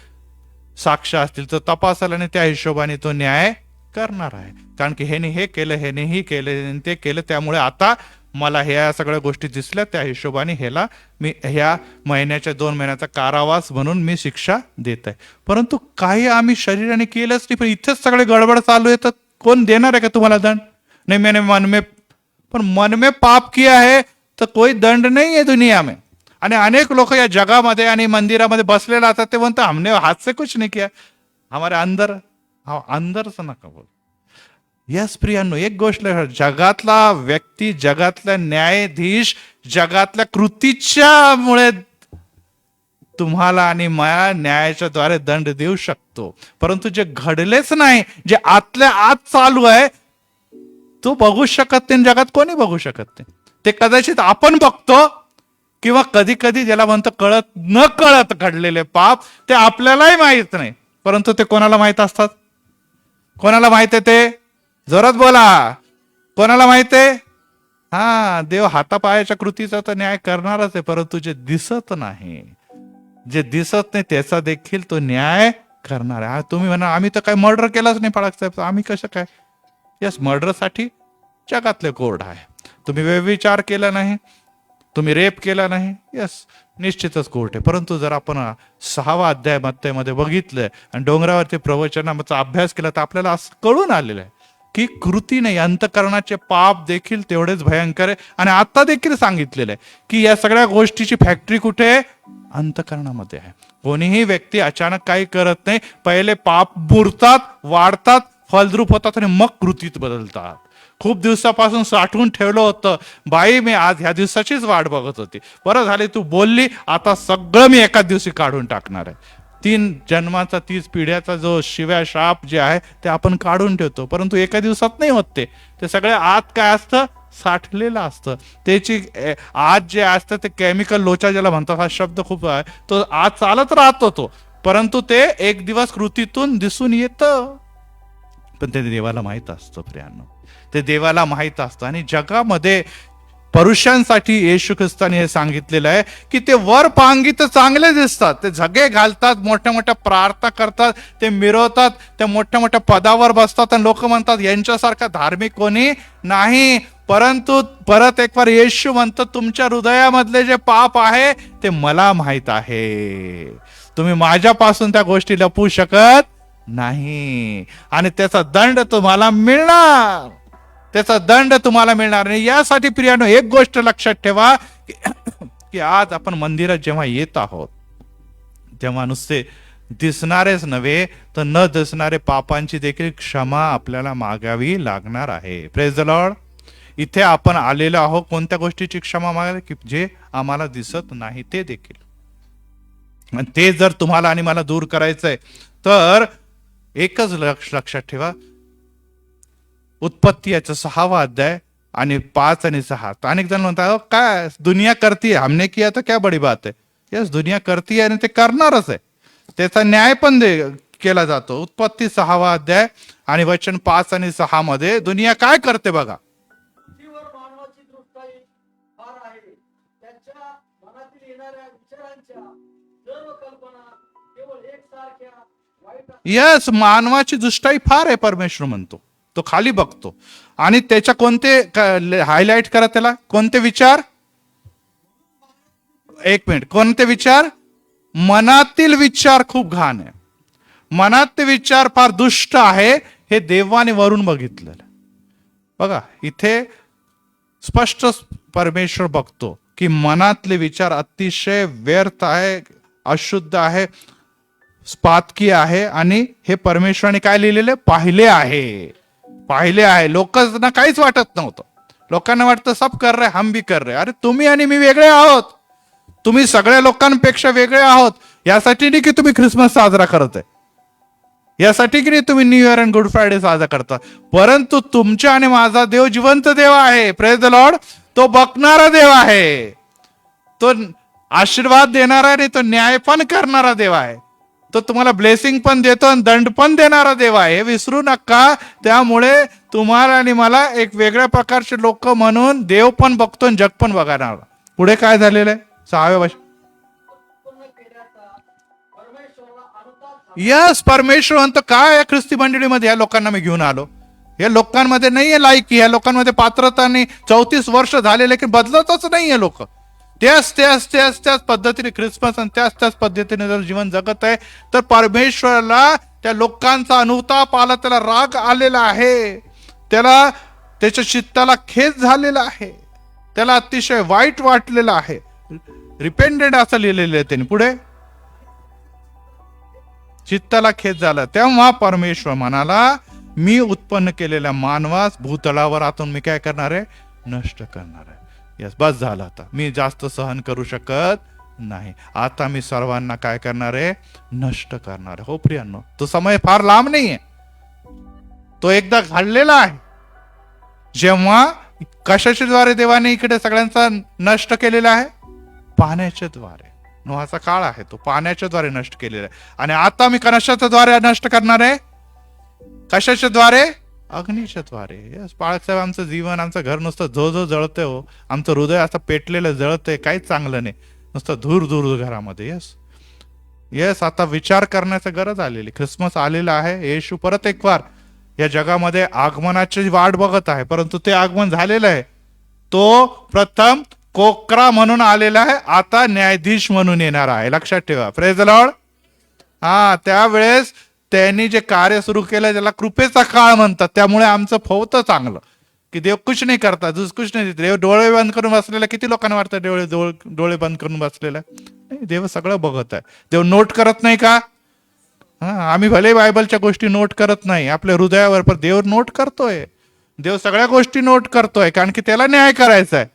Speaker 1: साक्ष असतील तर तपासाल आणि त्या हिशोबाने तो न्याय करणार आहे. कारण की ह्याने हे केलं, ह्याने हे केलं, ते केलं, त्यामुळे आता मला ह्या सगळ्या गोष्टी दिसल्या, त्या हिशोबाने ह्याला मी ह्या महिन्याच्या 2 महिन्याचा कारावास म्हणून मी शिक्षा देत आहे. परंतु काही आम्ही शरीराने केलंच नाही, पण इथेच सगळे गडबड चालू आहे, तर कोण देणार आहे का तुम्हाला दंड? नहीं मैंने मन में पाप किया है तर कोई दंड नहीं है दुनिया में. आणि अनेक लोक या जगामध्ये आणि मंदिरामध्ये बसलेले असतात, ते म्हणतात हमने हाथ से कुछ नहीं किया, हमारे अंदर अंदरच नका बोल. यस प्रियांनो, एक गोष्ट जगातला व्यक्ती, जगातला न्यायाधीश, जगातल्या कृतीच्या मुळे तुम्हाला आणि मला न्यायाच्या द्वारे दंड देऊ शकतो. परंतु जे घडलेच नाही, जे आतल्या आत चालू आहे, तो बघू शकत नाही, जगात कोणी बघू शकत नाही. ते कदाचित आपण बघतो, किंवा कधी कधी ज्याला म्हणतो कळत न कळत घडलेले पाप, ते आपल्यालाही माहित नाही, परंतु ते कोणाला माहित असतात? कोणाला माहित आहे ते? जोरात बोला, कोणाला माहित आहे? देव हातापायाच्या कृतीचा तर न्याय करणारच आहे, परंतु जे दिसत नाही, जे दिसत नाही त्याचा देखील तो न्याय करणार आहे. तुम्ही म्हणा आम्ही तर काय मर्डर केलाच नाही फाळक साहेब, आम्ही कसं काय? यस, मर्डरसाठी जगातले कोर्ट आहे. तुम्ही व्यभिचार केला नाही, तुम्ही रेप केला नाही, यस, निश्चितच कोर्ट आहे. परंतु जर आपण 6वा अध्याय मत्तेमध्ये बघितलंय आणि डोंगरावरती प्रवचनाचा अभ्यास केला, तर आपल्याला असं कळून आलेलं आहे की कृती नाही, अंतकरणाचे पाप देखील तेवढेच भयंकर आहे. आणि आता देखील सांगितलेलं आहे की या सगळ्या गोष्टीची फॅक्टरी कुठे आहे? अंतकरणामध्ये आहे. कोणीही व्यक्ती अचानक काही करत नाही, पहिले पाप मुरतात, वाढतात, फलद्रूप होतात आणि मग कृतीत बदलतात. खूप दिवसापासून साठवून ठेवलं होतं, बाई मी आज ह्या दिवसाचीच वाट बघत होती, बरं झाले तू बोलली, आता सगळं मी एका दिवशी काढून टाकणार आहे. 3 जन्माचा 30 पिढ्याचा जो शिव्या शाप जे आहे ते आपण काढून ठेवतो, परंतु एका दिवसात नाही होत. ते सगळे आत काय असतं? साठलेलं असतं. त्याची आत जे असतं ते केमिकल लोचा ज्याला म्हणतात, हा शब्द खूप आहे, तो आत चालत राहतो तो, परंतु ते एक दिवस कृतीतून दिसून येतं. पण ते देवाला माहित असतं प्रियांनो, ते देवाला माहित असतं. आणि जगामध्ये पुरुषांसाठी येशू ख्रिस्ताने हे सांगितलेलं आहे की ते वर पांगी तर चांगले दिसतात, ते झगे घालतात, मोठ्या मोठ्या प्रार्थना करतात, ते मिरवतात, त्या मोठ्या मोठ्या पदावर बसतात आणि लोक म्हणतात यांच्यासारखा धार्मिक कोणी नाही. परंतु परत एक बार येशू म्हणतात तुमच्या हृदयामधले जे पाप आहे ते मला माहित आहे, तुम्ही माझ्यापासून त्या गोष्टी लपवू शकत नाही, आणि त्याचा दंड तुम्हाला मिळणार, त्याचा दंड तुम्हाला मिळणार. आणि यासाठी प्रियानो एक गोष्ट लक्षात ठेवा की आज आपण मंदिरात जेव्हा येत आहोत, तेव्हा नुसते दिसणारेच नव्हे तर न दिसणारे पापांची देखील क्षमा आपल्याला मागावी लागणार आहे. Praise the Lord. इथे आपण आलेलो आहोत कोणत्या गोष्टीची क्षमा मागायला? की जे आम्हाला दिसत नाही ते देखील. आणि ते जर तुम्हाला आणि मला दूर करायचंय तर एकच लक्षात ठेवा, उत्पत्ती याचा 6वा अध्याय आणि 5 आणि 6. अनेक जण म्हणतात काय दुनिया करती, हमने किया तो क्या बड़ी बात है. यस, दुनिया करती आणि ते करणारच आहे, त्याचा न्याय पण केला जातो. उत्पत्ती 6वा अध्याय आणि वचन 5 आणि 6 मध्ये दुनिया काय करते बघा. यस, मानवाची दृष्टाई फार आहे परमेश्वर म्हणतो, तो खाली बघतो. आणि त्याच्या कोणते हायलाइट करा त्याला, कोणते विचार? एक मिनिट, कोणते विचार? मनातील विचार खूप घाण आहे, मनातले विचार फार दुष्ट आहे, हे देवाने वरून बघितलेलं. बघा इथे स्पष्ट परमेश्वर बघतो की मनातले विचार अतिशय व्यर्थ आहे, अशुद्ध आहे, स्पातकी आहे. आणि हे परमेश्वराने काय लिहिलेले? पाहिले आहे, पाहिले आहे. लोकांना काहीच वाटत नव्हतं, लोकांना वाटतं सब कर रहे हम भी कर रहे. अरे तुम्ही आणि मी वेगळे आहोत, तुम्ही सगळ्या लोकांपेक्षा वेगळे आहोत. यासाठी नाही की तुम्ही ख्रिसमस साजरा करत आहे, यासाठी की नाही तुम्ही new year and good Friday साजरा करता, परंतु तुमच्या आणि माझा देव जिवंत देव आहे. Praise the Lord. तो बघणारा देव आहे, तो आशीर्वाद देणारा आणि तो न्याय पण करणारा देव आहे. तो तुम्हाला ब्लेसिंग पण देतो आणि दंड पण देणारा देव आहे, हे विसरू नका. त्यामुळे तुम्हाला आणि मला एक वेगळ्या प्रकारचे लोक म्हणून देव पण बघतो आणि जग पण बघणार. पुढे काय झालेलं आहे 6व्या वर्ष. यस, परमेश्वर म्हणतो काय या ख्रिस्ती मंडळीमध्ये या लोकांना मी घेऊन आलो. या लोकांमध्ये नाहीये लायकी, या लोकांमध्ये पात्रता नाही. 34 वर्ष झालेले की बदलतच नाहीये लोक. त्याच पद्धतीने ख्रिसमस आणि त्याच पद्धतीने जर जीवन जगत आहे तर परमेश्वराला त्या लोकांचा अनुताप आला, त्याला राग आलेला आहे, त्याला त्याच्या चित्ताला खेद झालेला आहे, त्याला अतिशय वाईट वाटलेलं आहे. रिपेंडेंट असं लिहिलेलं आहे त्यांनी. पुढे चित्ताला खेद झाला. तेव्हा परमेश्वर म्हणाला मी उत्पन्न केलेल्या मानवास भूतळावर आतून मी काय करणार आहे, नष्ट करणार आहे. यस, बस झालं, आता मी जास्त सहन करू शकत नाही. आता मी सर्वांना काय करणार आहे, नष्ट करणार आहे. हो प्रियांनो, तो समय फार लांब नाहीये, तो एकदा घडलेला आहे. जेव्हा कशाच्या द्वारे देवाने इकडे सगळ्यांचा नष्ट केलेला आहे, पाण्याच्या द्वारे. नोहाचा काळ आहे, तो पाण्याच्या द्वारे नष्ट केलेला आहे. आणि आता मी कशाच्या द्वारे नष्ट करणार आहे, कशाच्या द्वारे, अग्नीच्या द्वारे. यस बाळासाहेब, आमचं जीवन, आमचं घर नुसतं झो जळतंय हो, आमचं हृदय असं पेटलेलं जळतंय, काहीच चांगलं नाही, नुसतं धूर धूर घरामध्ये. यस, आता विचार करण्याची गरज आलेली. ख्रिसमस आलेला आहे, येशू परत एक वार या जगामध्ये आगमनाची वाट बघत आहे, परंतु ते आगमन झालेलं आहे. तो प्रथम कोकरा म्हणून आलेला आहे, आता न्यायाधीश म्हणून येणार आहे. लक्षात ठेवा. Praise the Lord. त्यावेळेस त्यांनी जे कार्य सुरू केलं त्याला कृपेचा काळ म्हणतात. त्यामुळे आमचं फवतं चांगलं की देव कुछ नाही करतात, कुछ नाही. देव डोळे बंद करून बसलेला, किती लोकांना वाटतं डोळे बंद करून बसलेला नाही, देव सगळं बघत आहे. देव नोट करत नाही का? आम्ही भले बायबलच्या गोष्टी नोट करत नाही आपल्या हृदयावर, पण देव नोट करतोय. देव सगळ्या गोष्टी नोट करतोय, कारण की त्याला न्याय करायचा आहे,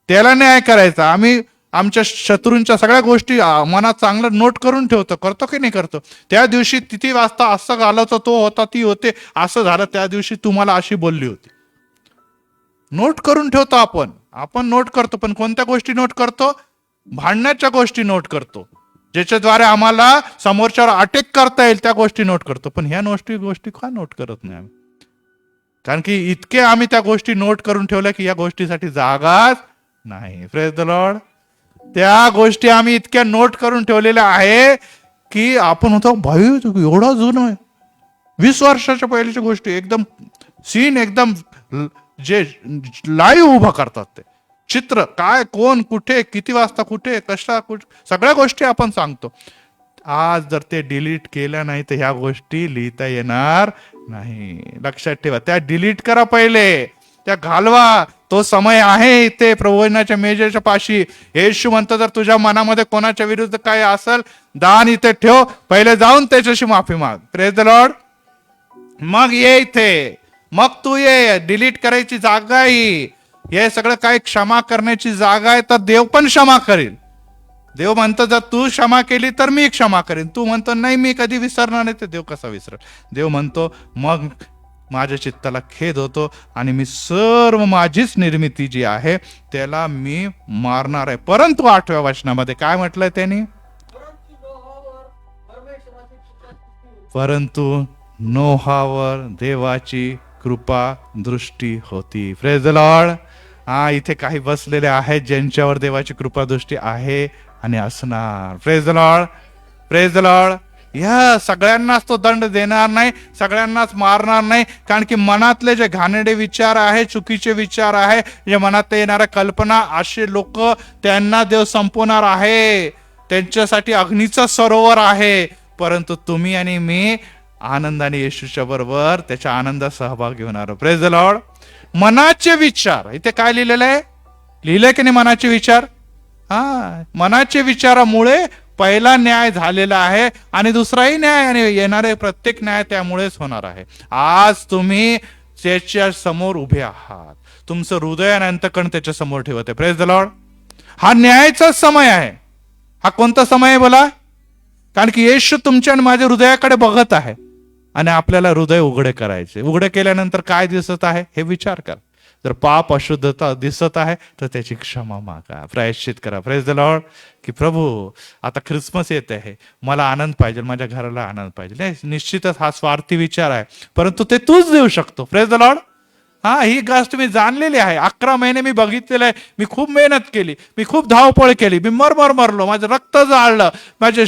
Speaker 1: त्याला न्याय करायचा. आम्ही आमच्या शत्रूंच्या सगळ्या गोष्टी मनात चांगलं नोट करून ठेवतो, करतो की नाही करतो. त्या दिवशी तिथे वाजता असं घालायचं, तो होता, ती होते, असं झालं, त्या दिवशी तुम्हाला अशी बोलली होती. नोट करून ठेवतो आपण नोट करतो. पण कोणत्या गोष्टी नोट करतो? भांडण्याच्या गोष्टी नोट करतो, ज्याच्याद्वारे आम्हाला समोरच्यावर अटॅक करता येईल, त्या गोष्टी नोट करतो. पण ह्या गोष्टी का नोट करत नाही आम्ही? कारण की इतके आम्ही त्या गोष्टी नोट करून ठेवल्या की या गोष्टीसाठी जागाच नाही. Praise the Lord. त्या गोष्टी आम्ही इतक्या नोट करून ठेवलेल्या आहे की आपण होतो भाई एवढा जुनं आहे, 20 वर्षाच्या पहिल्याच्या गोष्टी एकदम सीन एकदम जे लाईव्ह उभा करतात, ते चित्र काय, कोण कुठे, किती वाजता कुठे, कशा कुठे, सगळ्या गोष्टी आपण सांगतो. आज जर ते डिलीट केल्या नाही तर ह्या गोष्टी लिहिता येणार नाही. लक्षात ठेवा. त्या डिलीट करा पहिले, त्या घालवा. तो समय आहे इथे प्रभूच्या मेजेच्या पाशी. येशू म्हणतो जर तुझ्या मनामध्ये कोणाच्या विरुद्ध काय असेल, दान इथे ठेव, पहिले जाऊन त्याच्याशी माफी माग. Praise the Lord. मग ये इथे, मग तू ये. डिलीट करायची जागा ही, हे सगळं काय क्षमा करण्याची जागा आहे, तर देव पण क्षमा करेल. देव म्हणतो जर तू क्षमा केली तर मी क्षमा करेन. तू म्हणतो नाही मी कधी विसरणार नाही, तर देव कसा विसरेल? देव म्हणतो मग माझ्या चित्ताला खेद होतो आणि मी सर्व माझीच निर्मिती जी आहे त्याला मी मारणार आहे. परंतु 8व्या वचनामध्ये काय म्हटलंय त्यांनी? परंतु नोहावर देवाची कृपा दृष्टी होती. Praise the Lord. इथे काही बसलेले आहेत ज्यांच्यावर देवाची कृपा दृष्टी आहे आणि असणार. Praise the Lord. Praise the Lord. या सगळ्यांनाच तो दंड देणार नाही, सगळ्यांनाच मारणार नाही, कारण की मनातले जे घाणेरडे विचार आहे, चुकीचे विचार आहे, जे मनात येणाऱ्या कल्पना, असे लोक त्यांना देव संपवणार आहे. त्यांच्यासाठी अग्नीचा सरोवर आहे. परंतु तुम्ही आणि मी आनंदाने येशूच्या बरोबर त्याच्या आनंदात सहभाग घेणार. Praise the Lord. मनाचे विचार इथे काय लिहिलेलं आहे? लिहिलंय की नाही मनाचे विचार? मनाचे विचारामुळे पहिला न्याय झालेला आहे आणि दुसराही न्याय आणि येणारे प्रत्येक न्याय त्यामुळेच होणार आहे. आज तुम्ही त्याच्या समोर उभे आहात, तुमचं हृदय आणि अंतःकरण त्याच्या समोर ठेवत आहे. Praise the Lord. हा न्यायाचा समय आहे. हा कोणता समय आहे बोला? कारण की येशू तुमच्या आणि माझ्या हृदयाकडे बघत आहे आणि आपल्याला हृदय उघडे करायचे. उघडे केल्यानंतर काय दिसत आहे हे विचार कर. जर पाप अशुद्धता दिसत आहे तर त्याची क्षमा मागा, प्रायश्चित करा. Praise the Lord. की प्रभू आता ख्रिसमस येत आहे, मला आनंद पाहिजे, माझ्या घराला आनंद पाहिजे. नाही, निश्चितच हा स्वार्थी विचार आहे, परंतु ते तूच देऊ शकतो. Praise the Lord. हा, ही गोष्ट मी जाणलेली आहे. 11 महिने मी बघितलेलं आहे. मी खूप मेहनत केली, मी खूप धावपळ केली, मी मरलो, माझं रक्त जाळलं, माझे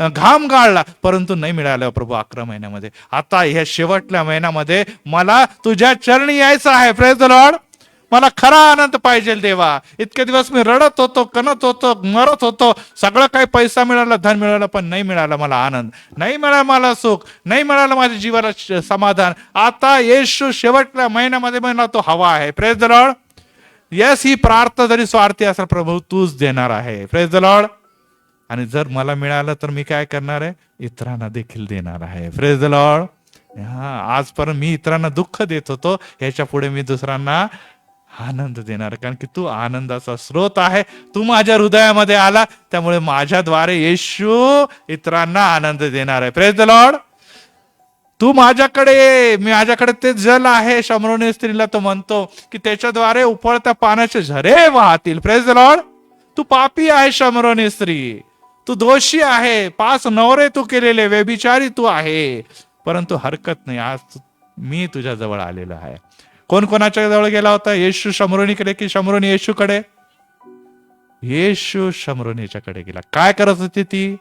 Speaker 1: घाम गाळला, परंतु नाही मिळालं प्रभू 11 महिन्यामध्ये. आता ह्या शेवटल्या महिन्यामध्ये मला तुझ्या चरणी यायचं आहे. Praise the Lord. मला खरा आनंद पाहिजे देवा. इतके दिवस मी रडत होतो, कणत होतो, मरत होतो, सगळं काही पैसा मिळाला, धन मिळालं, पण नाही मिळालं मला आनंद, नाही मिळालं मला सुख, नाही मिळालं माझ्या जीवाला समाधान. आता येशू शेवटच्या महिन्यामध्ये मला तो हवा आहे. Praise the Lord. येस, ही प्रार्थना जरी स्वार्थी असेल, प्रभू तूच देणार आहे. Praise the Lord. आणि जर मला मिळालं तर मी काय करणार आहे, इतरांना देखील देणार आहे. Praise the Lord. हा, आजपर्यंत मी इतरांना दुःख देत होतो, ह्याच्या पुढे मी दुसऱ्यांना आनंद देणार, कारण की तू आनंदाचा स्रोत आहे. तू माझ्या हृदयामध्ये आला, त्यामुळे माझ्याद्वारे येशू इतरांना आनंद देणार आहे. Praise the Lord. तू माझ्याकडे, माझ्याकडे ते जल आहे. शमरोनी स्त्रीला तो म्हणतो की त्याच्याद्वारे उपळत्या पाण्याचे झरे वाहतील. Praise the Lord. तू पापी आहे शमरोनी स्त्री, तू दोषी आहे, 5 नवरे तू केलेले, व्यभिचारी तू आहे, परंतु हरकत नाही, आज मी तुझ्या जवळ आलेलो आहे. कोण कोणाच्या जवळ गेला होता? येशू शमरोनीकडे की शमरोनी येशूकडे? येशू शमरोनीच्याकडे गेला. काय करत होती ती?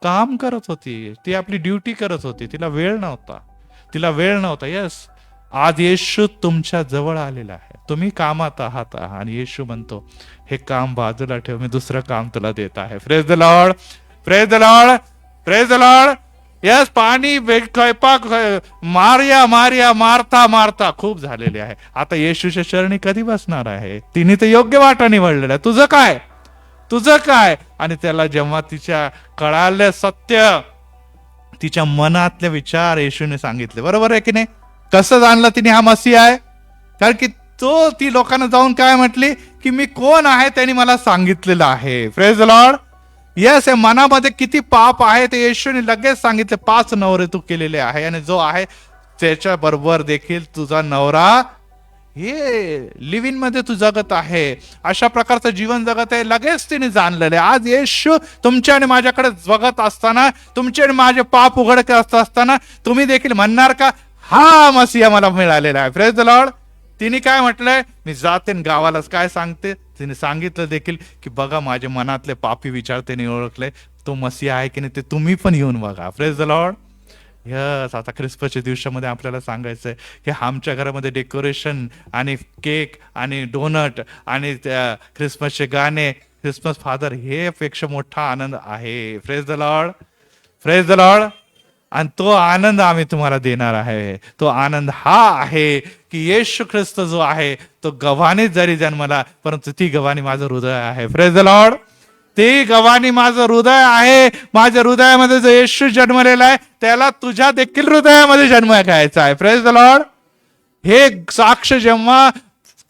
Speaker 1: काम करत होती. ती आपली ड्युटी करत होती. तिला वेळ नव्हता. यस, आज येशू तुमच्या जवळ आलेला आहे. तुम्ही कामात आहात आणि येशू म्हणतो हे काम बाजूला ठेव, मी दुसरं काम तुला देत आहे. Praise the Lord. Praise the Lord. Praise the Lord. Yes, पाणी, स्वयंपाक, मारिया मारता खूप झालेले आहे. आता येशूच्या चरणी कधी बसणार आहे? तिने तर योग्य वाटा निवडलेला आहे. तुझं काय? आणि त्याला जेव्हा तिच्या कळालं सत्य, तिच्या मनातले विचार येशूने सांगितले. बरोबर आहे की नाही? कसं जाणलं तिने हा मसीह आहे? कारण की ती लोकांना जाऊन काय म्हटली की मी कोण आहे त्यांनी मला सांगितलेलं आहे. Praise the Lord. येस, हे मनामध्ये किती पाप आहे ते येशूने लगेच सांगितले. 5 नवरे तू केलेले आहे आणि जो आहे त्याच्या बरोबर देखील तुझा नवरा हे लिव्ह इन मध्ये तू जगत आहे, अशा प्रकारचं जीवन जगत आहे. लगेच तिने जाणलेलं आहे. आज येशू तुमच्या आणि माझ्याकडे बघत असताना, तुमचे आणि माझे पाप उघड करत असताना तुम्ही देखील म्हणणार का हा मसीहा मला मिळालेला आहे? Praise the Lord. तिने काय म्हटलंय? मी जाते गावालाच काय सांगते. तिने सांगितलं देखील की बघा माझे मनातले पापी विचार त्यांनी ओळखले, तो मसीहा आहे की नाही ते तुम्ही पण येऊन बघा. Praise the Lord. यस, आता ख्रिसमसच्या दिवसामध्ये आपल्याला सांगायचंय की आमच्या घरामध्ये डेकोरेशन आणि केक आणि डोनट आणि त्या ख्रिसमसचे गाणे, ख्रिसमस फादर, हे पेक्षा मोठा आनंद आहे. Praise the Lord. Praise the Lord. आणि तो आनंद आम्ही तुम्हाला देणार आहे. तो आनंद हा आहे की येशू ख्रिस्त जो आहे तो गव्हाणी जरी जन्मला, परंतु ती गव्हाणी माझं हृदय आहे. Praise the Lord. ती गव्हाणी माझं हृदय आहे. माझ्या हृदयामध्ये जो येशू जन्मलेला आहे त्याला तुझ्या देखील हृदयामध्ये जन्म घ्यायचा आहे. Praise the Lord. हे साक्ष जेव्हा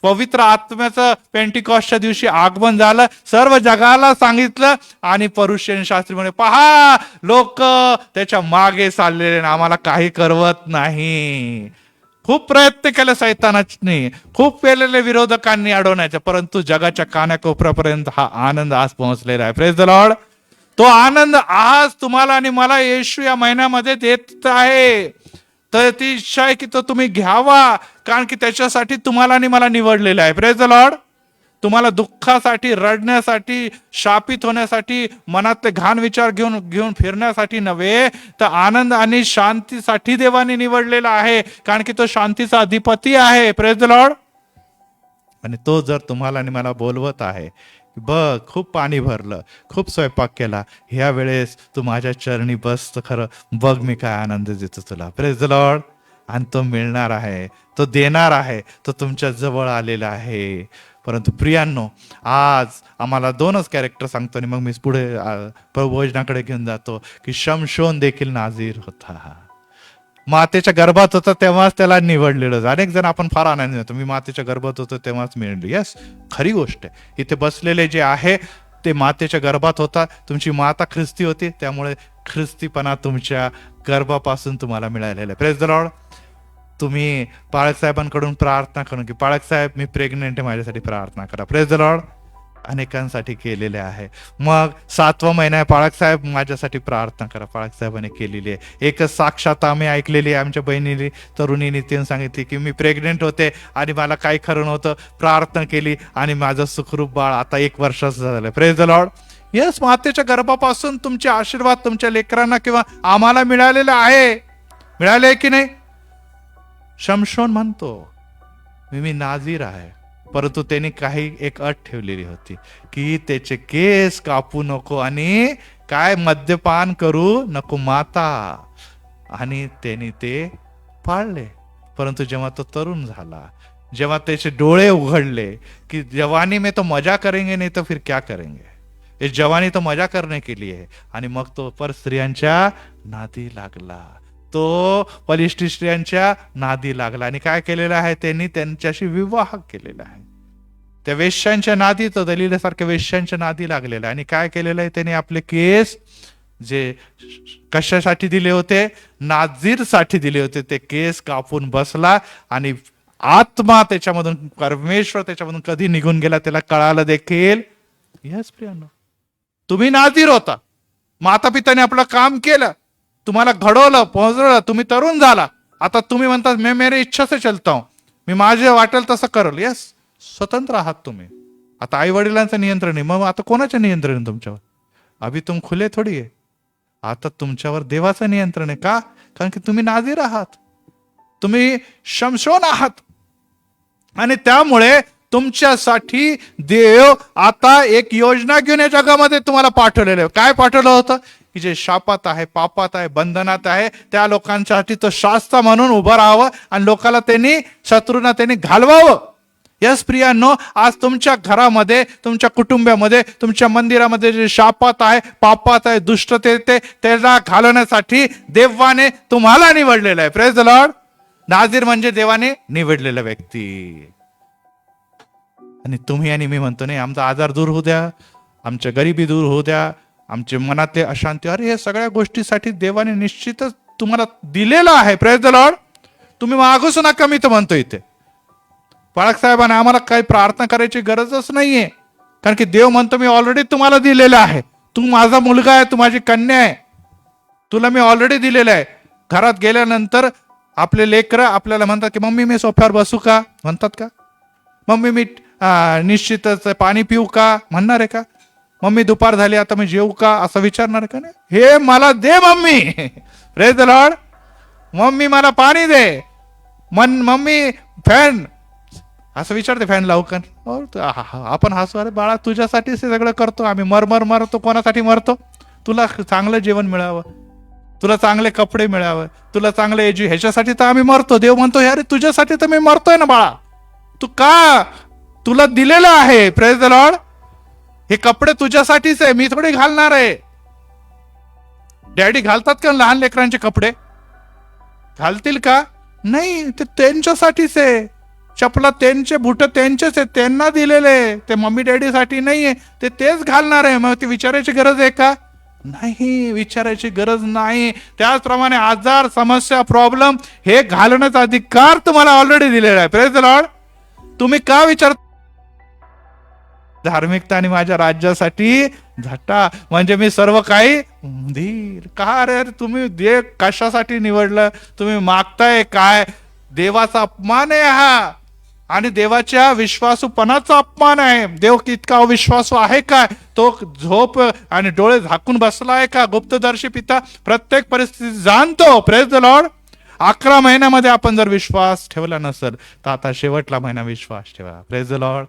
Speaker 1: पवित्र आत्म्याचं पेंटिकॉस्टच्या दिवशी आगमन झालं, सर्व जगाला सांगितलं आणि परुषियन शास्त्री म्हणे पहा लोक त्याच्या मागे चाललेले, आम्हाला काही करवत नाही. खूप प्रयत्न केले सैतानाने, खूप केलेले विरोधकांनी अडवण्याचे, परंतु जगाच्या कानाकोपऱ्यापर्यंत हा आनंद आज पोहोचलेला आहे. Praise the Lord. तो आनंद आज तुम्हाला आणि मला येशू या महिन्यामध्ये देत आहे. तर ती इच्छा आहे की तो तुम्ही घ्यावा, कारण की त्याच्यासाठी तुम्हाला आणि मला निवडलेलं आहे. Praise the Lord. तुम्हाला दुःखासाठी, रडण्यासाठी, शापित होण्यासाठी, मनातले घाण विचार घेऊन फिरण्यासाठी नव्हे, तर आनंद आणि शांतीसाठी देवाने निवडलेला आहे, कारण की तो शांतीचा अधिपती आहे. Praise the Lord. आणि तो जर तुम्हाला आणि मला बोलवत आहे, बघ खूप पाणी भरलं, खूप स्वयंपाक केला, ह्या वेळेस तू माझ्या चरणी बस, खरं बघ मी काय आनंद देतो तुला. Praise the Lord. आणि तो मिळणार आहे, तो देणार आहे, तो तुमच्या जवळ आलेला आहे. परंतु प्रियांनो, आज आम्हाला 2च कॅरेक्टर सांगतो आणि मग मी पुढे प्रभुभोजनाकडे घेऊन जातो की शमशोन देखील नाझीर होता. मातेच्या गर्भात होता तेव्हाच त्याला निवडलेलं. अनेक जण आपण फार आनंद होतो, मी मातेच्या गर्भात होतो तेव्हाच मिळाली. यस, खरी गोष्ट आहे. इथे बसलेले जे आहे ते मातेच्या गर्भात होता. तुमची माता ख्रिस्ती होती, त्यामुळे ख्रिस्तीपणा तुमच्या गर्भापासून तुम्हाला मिळालेला आहे. Praise the Lord. तुम्ही पाळक साहेबांकडून प्रार्थना करून की पाळक साहेब मी प्रेग्नेंट आहे, माझ्यासाठी प्रार्थना करा. Praise the Lord. अनेकांसाठी केलेले आहे. मग 7वा महिना आहे, पाळक साहेब माझ्यासाठी प्रार्थना करा. पाळक साहेबांनी केलेली आहे. एकच साक्षात आम्ही ऐकलेली आहे. आमच्या बहिणीने तरुणीने तीन सांगितली की मी प्रेग्नेंट होते आणि मला काही खरं नव्हतं, प्रार्थना केली आणि माझं सुखरूप बाळ आता 1 वर्षाचं झालं. Praise the Lord. येस, मातेच्या गर्भापासून तुमचे आशीर्वाद तुमच्या लेकरांना किंवा आम्हाला मिळालेला आहे. मिळाले की नाही? शमशोन म्हणतो मी नाझीर आहे, परंतु त्यांनी काही एक अट ठेवलेली होती की त्याचे केस कापू नको आणि काय मद्यपान करू नको माता, आणि त्यांनी ते पाळले. परंतु जेव्हा तो तरुण झाला, जेव्हा त्याचे डोळे उघडले कि जवानी में तो मजा करेंगे नहीं तो फिर क्या करेंगे, ये जवानी तो मजा करने के लिए है, आणि मग तो पर स्त्रियांच्या नादी लागला, तो बलिष्ठ स्त्रियांच्या नादी लागला आणि काय केलेलं आहे त्यांनी त्यांच्याशी विवाह केलेला आहे. त्या वेश्यांच्या नादी, तो दलिलासारख्या वेश्यांच्या नादी लागलेला आणि काय केलेलं आहे त्यांनी आपले केस जे कशासाठी दिले होते, नाझीर साठी दिले होते, ते केस कापून बसला आणि आत्मा त्याच्यामधून, परमेश्वर त्याच्यामधून कधी निघून गेला त्याला कळालं देखील. यस प्रियांनो, तुम्ही नाझीर होता, माता पिताने आपलं काम केलं, तुम्हाला घडवलं पोहोचवलं, तुम्ही तरुण झाला, आता तुम्ही म्हणतात मैं मेरे इच्छा से चलता हूं, मी माझे वाटेल तसं करल. यस, स्वतंत्र आहात तुम्ही. आता आई वडिलांचं नियंत्रण आहे, मग आता कोणाचं नियंत्रण आहे तुमच्यावर? अभि तुम खुले थोडी आहे. आता तुमच्यावर देवाचं नियंत्रण आहे. का? कारण की तुम्ही नाझीर आहात, तुम्ही शमशोन आहात, आणि त्यामुळे तुमच्यासाठी देव आता एक योजना घेऊन या जगामध्ये तुम्हाला पाठवलेलं आहे. काय पाठवलं होतं? की जे शापात आहे, पापात आहे, बंधनात आहे, त्या लोकांसाठी तो शास्त्र म्हणून उभं राहावं आणि लोकांना त्यांनी, शत्रूंना त्यांनी घालवावं. यस प्रियांनो, आज तुमच्या घरामध्ये, तुमच्या कुटुंबामध्ये, तुमच्या मंदिरामध्ये जे शापात आहे, पापात आहे, दुष्टतेत आहे, त्याला घालवण्यासाठी देवाने तुम्हाला निवडलेलं आहे. Praise the Lord. नाझीर म्हणजे देवाने निवडलेला व्यक्ती. आणि तुम्ही आणि मी म्हणतो नाही, आमचा आजार दूर होऊ द्या, आमच्या गरिबी दूर होऊ द्या, आमचे मनातले अशांती, अरे हे सगळ्या गोष्टीसाठी देवाने निश्चितच तुम्हाला दिलेलं आहे. Praise the Lord. तुम्ही मागूच नका, मी तर म्हणतो इथे पाळक साहेबांना आम्हाला काही प्रार्थना करायची गरजच नाहीये, कारण की देव म्हणतो मी ऑलरेडी तुम्हाला दिलेलं आहे. तू माझा मुलगा आहे, तू माझी कन्या आहे, तुला मी ऑलरेडी दिलेलं आहे. घरात गेल्यानंतर आपले लेकरं आपल्याला म्हणतात की मम्मी मी सोफ्यावर बसू का? म्हणतात का? मम्मी मी निश्चितच पाणी पिऊ का? म्हणणार आहे का? मम्मी दुपार झाली आता मी जेवू का? असं विचारणार का? नाही, हे मला दे mummy. Praise the Lord. Mummy मला पाणी दे, मम्मी फॅन, असं विचारते फॅन लावू का? आपण हसू, अरे बाळा तुझ्यासाठीच हे सगळं करतो आम्ही. मरतो, कोणासाठी मरतो? तुला चांगलं जेवण मिळावं, तुला चांगले कपडे मिळावं, तुला चांगले ह्याच्यासाठी तर आम्ही मरतो. देव म्हणतो अरे तुझ्यासाठी तर मी मरतोय ना बाळा, तू का? तुला दिलेलं आहे. Praise the Lord. हे कपडे तुझ्यासाठीच आहे, मी थोडी घालणार आहे. डॅडी घालतात का लहान लेकरांचे कपडे? घालतील का? नाही, ते त्यांच्यासाठीच आहे. चपला त्यांचे, बुट त्यांचेच आहे, त्यांना दिलेले, ते मम्मी डॅडी साठी नाहीये, ते तेच घालणार आहे. मग ते विचारायची गरज आहे का? नाही, विचारायची गरज नाही. त्याचप्रमाणे आजार, समस्या, प्रॉब्लेम हे घालण्याचा अधिकार तुम्हाला ऑलरेडी दिलेला आहे. Praise the Lord. तुम्ही का विचार? धार्मिकता आणि माझ्या राज्यासाठी झटा, म्हणजे मी सर्व काही देईल. का रे? तुम्ही देव कशासाठी निवडलं? तुम्ही मागताय काय? देवाचा अपमान आहे हा, आणि देवाच्या विश्वासूपणाचा अपमान आहे. देव इतका अविश्वासू आहे काय? तो झोप आणि डोळे झाकून बसला आहे का? गुप्तदर्शी पिता प्रत्येक परिस्थिती जाणतो. Praise the Lord. 11 महिन्यामध्ये आपण जर विश्वास ठेवला नसेल तर आता शेवटला महिना विश्वास ठेवा. Praise the Lord.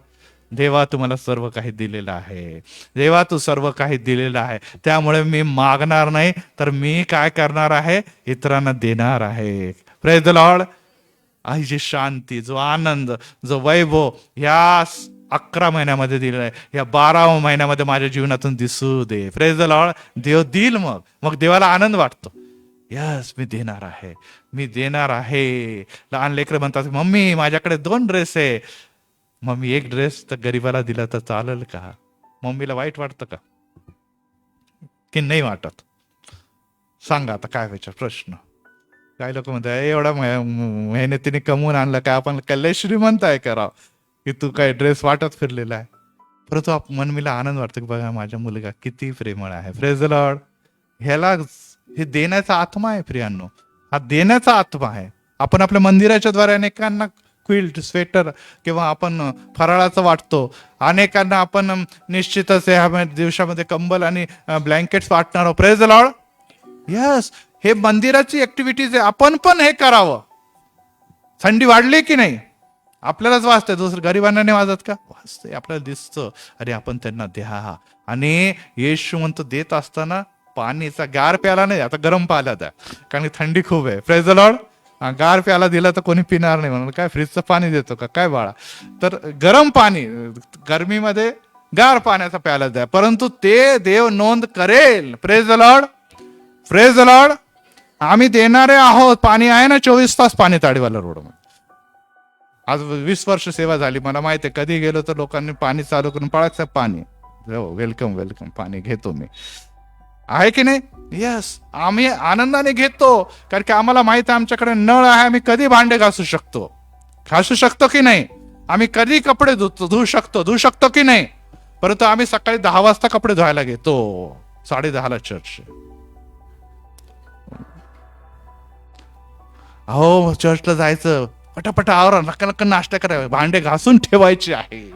Speaker 1: देवा तुम्हाला सर्व काही दिलेलं आहे. देवा तू सर्व काही दिलेलं आहे, त्यामुळे मी मागणार नाही, तर मी काय करणार आहे? इतरांना देणार आहे. Praise the Lord. आई जी शांती, जो आनंद, जो वैभव या 11 महिन्यामध्ये दिलेला आहे, या 12व्या महिन्यामध्ये माझ्या जीवनातून दिसू दे. Praise the Lord. देव देईल. मग देवाला आनंद वाटतो. यस, मी देणार आहे, मी देणार आहे. लहान लेकरं म्हणतात मम्मी माझ्याकडे 2 ड्रेस आहे. मम्मी 1 ड्रेस तर गरीबाला दिला तर चालेल का? मम्मीला वाईट वाटतं का? की नाही वाटत? सांगा आता काय व्हायचा प्रश्न. काही लोक म्हणतात एवढा मेहनतीने कमवून आणलं काय आपण कल्ले श्रीमंत आहे कराव की तू काय ड्रेस वाटत फिरलेला आहे. परंतु मनमीला आनंद वाटतो की बघा माझा मुलगा किती प्रेमळ आहे. Praise the Lord. ह्याला हे देण्याचा आत्मा आहे प्रियांनो, हा देण्याचा आत्मा आहे. आपण आपल्या मंदिराच्या द्वारे अनेकांना क्विल्ट स्वेटर किंवा आपण फराळाचं वाटतो. अनेकांना आपण निश्चितच ह्या दिवसामध्ये कंबल आणि ब्लँकेट्स वाटणार आहोत. Praise the Lord. यस, हे मंदिराची ऍक्टिव्हिटीज आहे. आपण पण हे करावं. थंडी वाढली की नाही आपल्यालाच वाजते, दुसरं गरिबांना नाही वाजत का? वाजते, आपल्याला दिसतं. अरे आपण त्यांना द्या. आणि येशू म्हणतो देत असताना पाणीचा गार प्याला नाही, आता गरम प्याला द्या, कारण की थंडी खूप आहे. Praise the Lord. गार प्याला दिला तर कोणी पिणार नाही, म्हणून काय फ्रीजचं पाणी देतो का काय बाळा? तर गरम पाणी, गरमीमध्ये गार पाण्याचा प्याला द्या, परंतु ते देव नोंद करेल. Praise the Lord. Praise the Lord. आम्ही देणारे आहोत. पाणी आहे ना 24 तास पाणी ताडीवाला रोडमध्ये. आज 20 वर्ष सेवा झाली, मला माहिती आहे कधी गेलो तर लोकांनी पाणी चालू करून पळायचं पाणी, वेलकम वेलकम, पाणी घेतो मी, आहे की नाही? यस, आम्ही आनंदाने घेतो, कारण की आम्हाला माहित आहे आमच्याकडे नळ आहे. आम्ही कधी भांडे घासू शकतो की नाही? आम्ही कधी कपडे धुवू शकतो की नाही? परंतु आम्ही सकाळी 10 वाजता कपडे धुवायला घेतो, 10:30ला चर्च. अहो चर्चला जायचं, पटापट आवरा, नका नाश्ता करावा, भांडे घासून ठेवायचे आहे,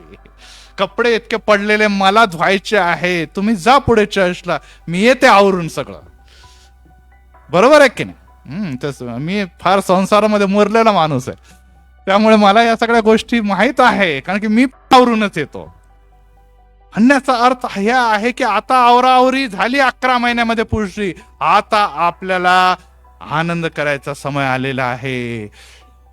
Speaker 1: कपडे इतके पडलेले मला धुवायचे आहे. तुम्ही जा पुढे चर्चला, मी येते आवरून सगळं. बरोबर आहे की नाही? तस मी फार संसारामध्ये मुरलेला माणूस आहे, त्यामुळे मला या सगळ्या गोष्टी माहित आहे, कारण की मी आवरूनच येतो. म्हणण्याचा अर्थ हे आहे की आता आवराआवरी झाली 11 महिन्यामध्ये पुढची, आता आपल्याला आनंद करायचा समय आलेला आहे.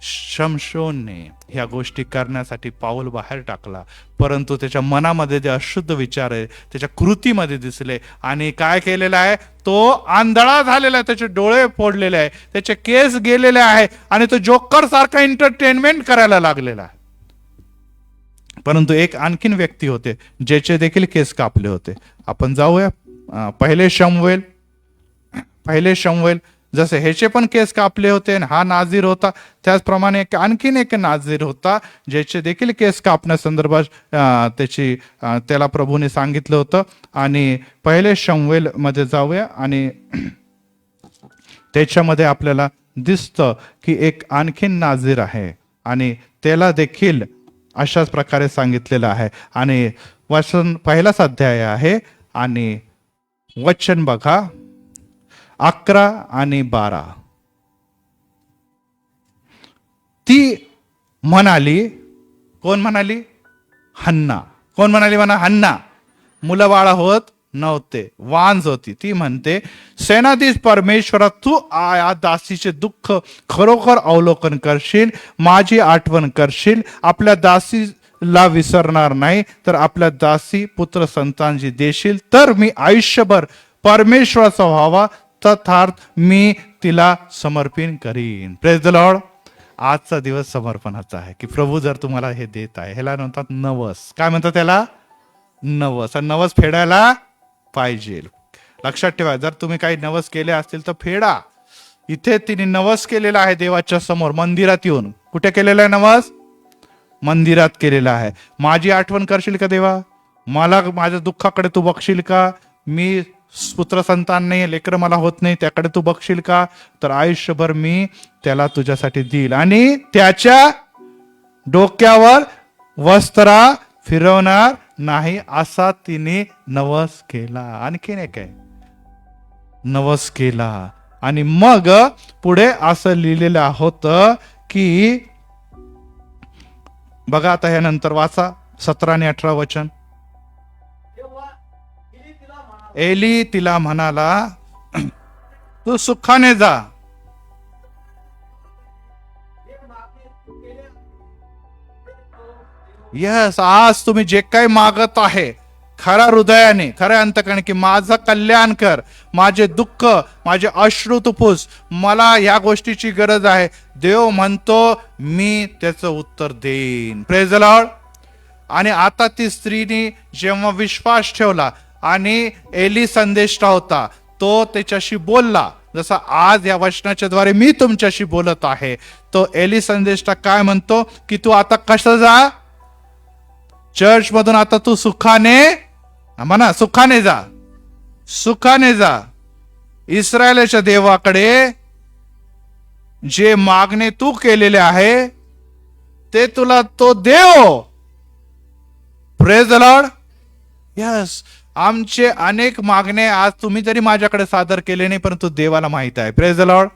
Speaker 1: शमशोनने ह्या गोष्टी करण्यासाठी पाऊल बाहेर टाकला, परंतु त्याच्या मनामध्ये जे अशुद्ध विचार आहे त्याच्या कृतीमध्ये दिसले, आणि काय केलेलं आहे, तो आंधळा झालेला आहे, त्याचे डोळे फोडलेले आहे, त्याचे केस गेलेले आहे, आणि तो जोकर सारखा एंटरटेनमेंट करायला लागलेला आहे. परंतु एक आणखीन व्यक्ती होते ज्याचे देखील केस कापले होते. आपण जाऊया पहिले शमूएल. जसे ह्याचे पण केस कापले होते, हा नाझीर होता, त्याचप्रमाणे आणखीन एक नाझीर होता ज्याचे देखील केस कापण्यासंदर्भात त्याला प्रभूने सांगितलं होतं. आणि पहिले शमूएल मध्ये जाऊया, आणि त्याच्यामध्ये आपल्याला दिसतं की एक आणखीन नाझीर आहे, आणि त्याला देखील अशाच प्रकारे सांगितलेलं आहे. आणि वचन पहिलाच अध्याय आहे, आणि वचन बघा 11 आणि 12. ती म्हणाली, कोण म्हणाली? हन्ना. कोण म्हणाली? म्हणा हन्ना. मुलं बाळा होत नव्हते, वांज होती. ती म्हणते, सेनाधीश परमेश्वरा, तू या दासीचे दुःख खरोखर अवलोकन करशील, माझी आठवण करशील, आपल्या दासीला विसरणार नाही, तर आपल्या दासी पुत्र संतांची देशील, तर मी आयुष्यभर परमेश्वराचा व्हावा, तथार्थ मी तिला समर्पण करीन. Praise the Lord. आजचा दिवस समर्पणाचा आहे, की प्रभू जर तुम्हाला हे देत आहे, ह्याला म्हणतात नवस. काय म्हणतात त्याला? नवस. आणि नवस फेडायला पाहिजे. लक्षात ठेवा, जर तुम्ही काही नवस केले असतील तर फेडा. इथे तिने नवस केलेला आहे देवाच्या समोर, मंदिरात येऊन. कुठे केलेला आहे नवस? मंदिरात केलेला आहे. माझी आठवण करशील का देवा? मला माझ्या दुःखाकडे तू बघशील का? मी पुत्र संतान नाही, लेकर मला होत नाही, त्याकडे तू बघशील का? तर आयुष्यभर मी त्याला तुझ्यासाठी देईल, आणि त्याच्या डोक्यावर वस्त्रा फिरवणार नाही, असा तिने नवस केला. आणखीन एक आहे, नवस केला. आणि मग पुढे असं लिहिलेलं होतं की बघा, आता ह्यानंतर वाचा 17 आणि 18 वचन. एली तिला म्हणाला, तू सुखाने जा. यस, आज तुम्ही जे काही मागत आहे खऱ्या हृदयाने, खऱ्या अंतकरणे, की माझं कल्याण कर, माझे दुःख, माझे अश्रू तू पुस, मला या गोष्टीची गरज आहे. देव म्हणतो मी त्याचं उत्तर देईन. Praise the Lord. आणि आता ती स्त्रीने जेव्हा विश्वास ठेवला, आणि एली संदेष्टा होता, तो त्याच्याशी बोलला, जसा आज या वचनाच्या द्वारे मी तुमच्याशी बोलत आहे, तो एली संदेष्टा काय म्हणतो की तू आता कसं जा, चर्च मधून आता तू सुखाने, म्हणा सुखाने जा, सुखाने जा. इस्रायलच्या देवाकडे जे मागणे तू केलेले आहे ते तुला तो देव. Praise the Lord. यस, आमचे अनेक मागणे आज तुम्ही जरी माझ्याकडे सादर केले नाही, परंतु देवाला माहित आहे. Praise the Lord.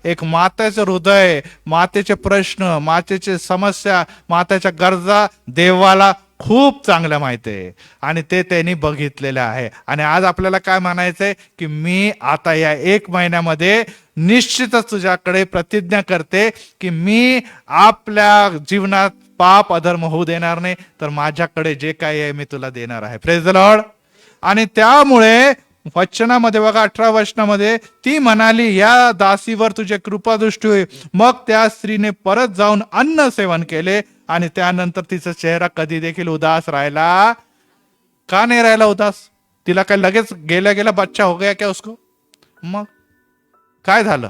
Speaker 1: एक मातेचं हृदय, मातेचे प्रश्न, मातेचे समस्या, मातेच्या गरजा देवाला खूप चांगलं माहिती आहे आणि ते त्यांनी बघितलेलं आहे. आणि आज आपल्याला काय म्हणायचंय की मी आता या 1 महिन्यामध्ये निश्चितच तुझ्याकडे प्रतिज्ञा करते की मी आपल्या जीवनात पाप अधर्म होऊ देणार नाही, तर माझ्याकडे जे काही आहे मी तुला देणार आहे. Praise the Lord. आणि त्यामुळे वचनामध्ये बघा 18 वचनामध्ये ती म्हणाली, या दासीवर तुझे कृपादृष्टी होईल. मग त्या स्त्रीने परत जाऊन अन्न सेवन केले आणि त्यानंतर तिचा चेहरा कधी देखील उदास राहिला का नाही राहिला उदास. तिला काय लगेच गेल्या गेल्या बच्चा हो गया क्या उसको. मग काय झालं,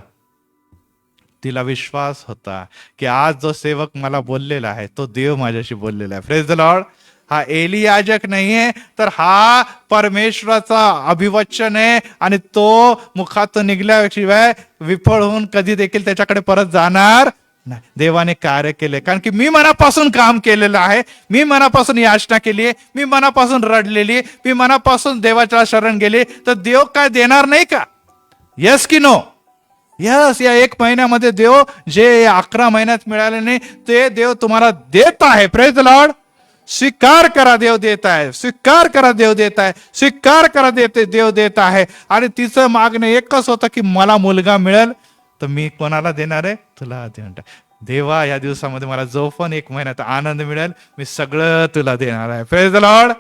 Speaker 1: तिला विश्वास होता की आज जो सेवक मला बोललेला आहे तो देव माझ्याशी बोललेला आहे. Praise the Lord. हा एली याजक नाहीये, तर हा परमेश्वराचा अभिवचन आहे आणि तो मुखातून निघल्याशिवाय विफळ होऊन कधी देखील त्याच्याकडे परत जाणार नाही. देवाने कार्य केले, कारण की मी मनापासून काम केलेलं आहे, मी मनापासून याचना केली आहे, मी मनापासून रडलेली, मी मनापासून देवाच्या शरण गेले, तर देव काय देणार नाही का. यस की नो. यस. या 1 महिन्यामध्ये देव जे 11 महिन्यात मिळाले नाही ते देव तुम्हाला देत आहे. Praise the Lord. स्वीकार करा, देव देत आहे. स्वीकार करा, देव देत आहे. स्वीकार करा, देव देत आहे. आणि तिचं मागणे एकच होतं की मला मुलगा मिळेल, तर मी कोणाला देणार आहे, तुला देणार. देवा या दिवसामध्ये मला जो पण 1 महिन्यात आनंद मिळेल मी सगळं तुला देणार आहे. Praise the Lord.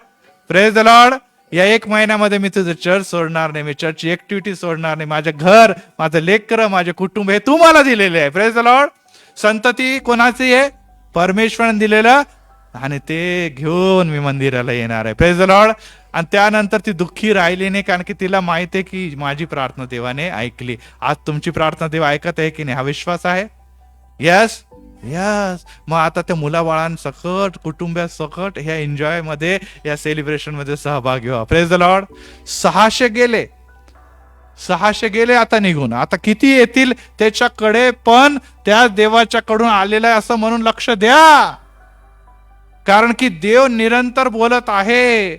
Speaker 1: Praise the Lord. या 1 महिन्यामध्ये मी तुझं चर्च सोडणार नाही, मी चर्चची ऍक्टिव्हिटी सोडणार नाही, माझं घर, माझं लेकरं, माझे कुटुंब हे तू मला दिलेले आहे. Praise the Lord. संतती कोणाची आहे, परमेश्वराने दिलेलं, आणि ते घेऊन मी मंदिराला येणार आहे. Praise the Lord. आणि त्यानंतर ती दुःखी राहिली नाही, कारण की तिला माहिती आहे की माझी प्रार्थना देवाने ऐकली. आज तुमची प्रार्थना देव ऐकत आहे की नाही, हा विश्वास आहे. यस. यस. मग आता त्या मुलाबाळांसकट, कुटुंबासकट ह्या एन्जॉय मध्ये, या सेलिब्रेशन मध्ये सहभागी व्हा. Praise the Lord. 600 गेले, 600 गेले आता निघून. आता किती येतील त्याच्याकडे पण त्या देवाच्याकडून आलेला आहे असं म्हणून लक्ष द्या, कारण की देव निरंतर बोलत आहे.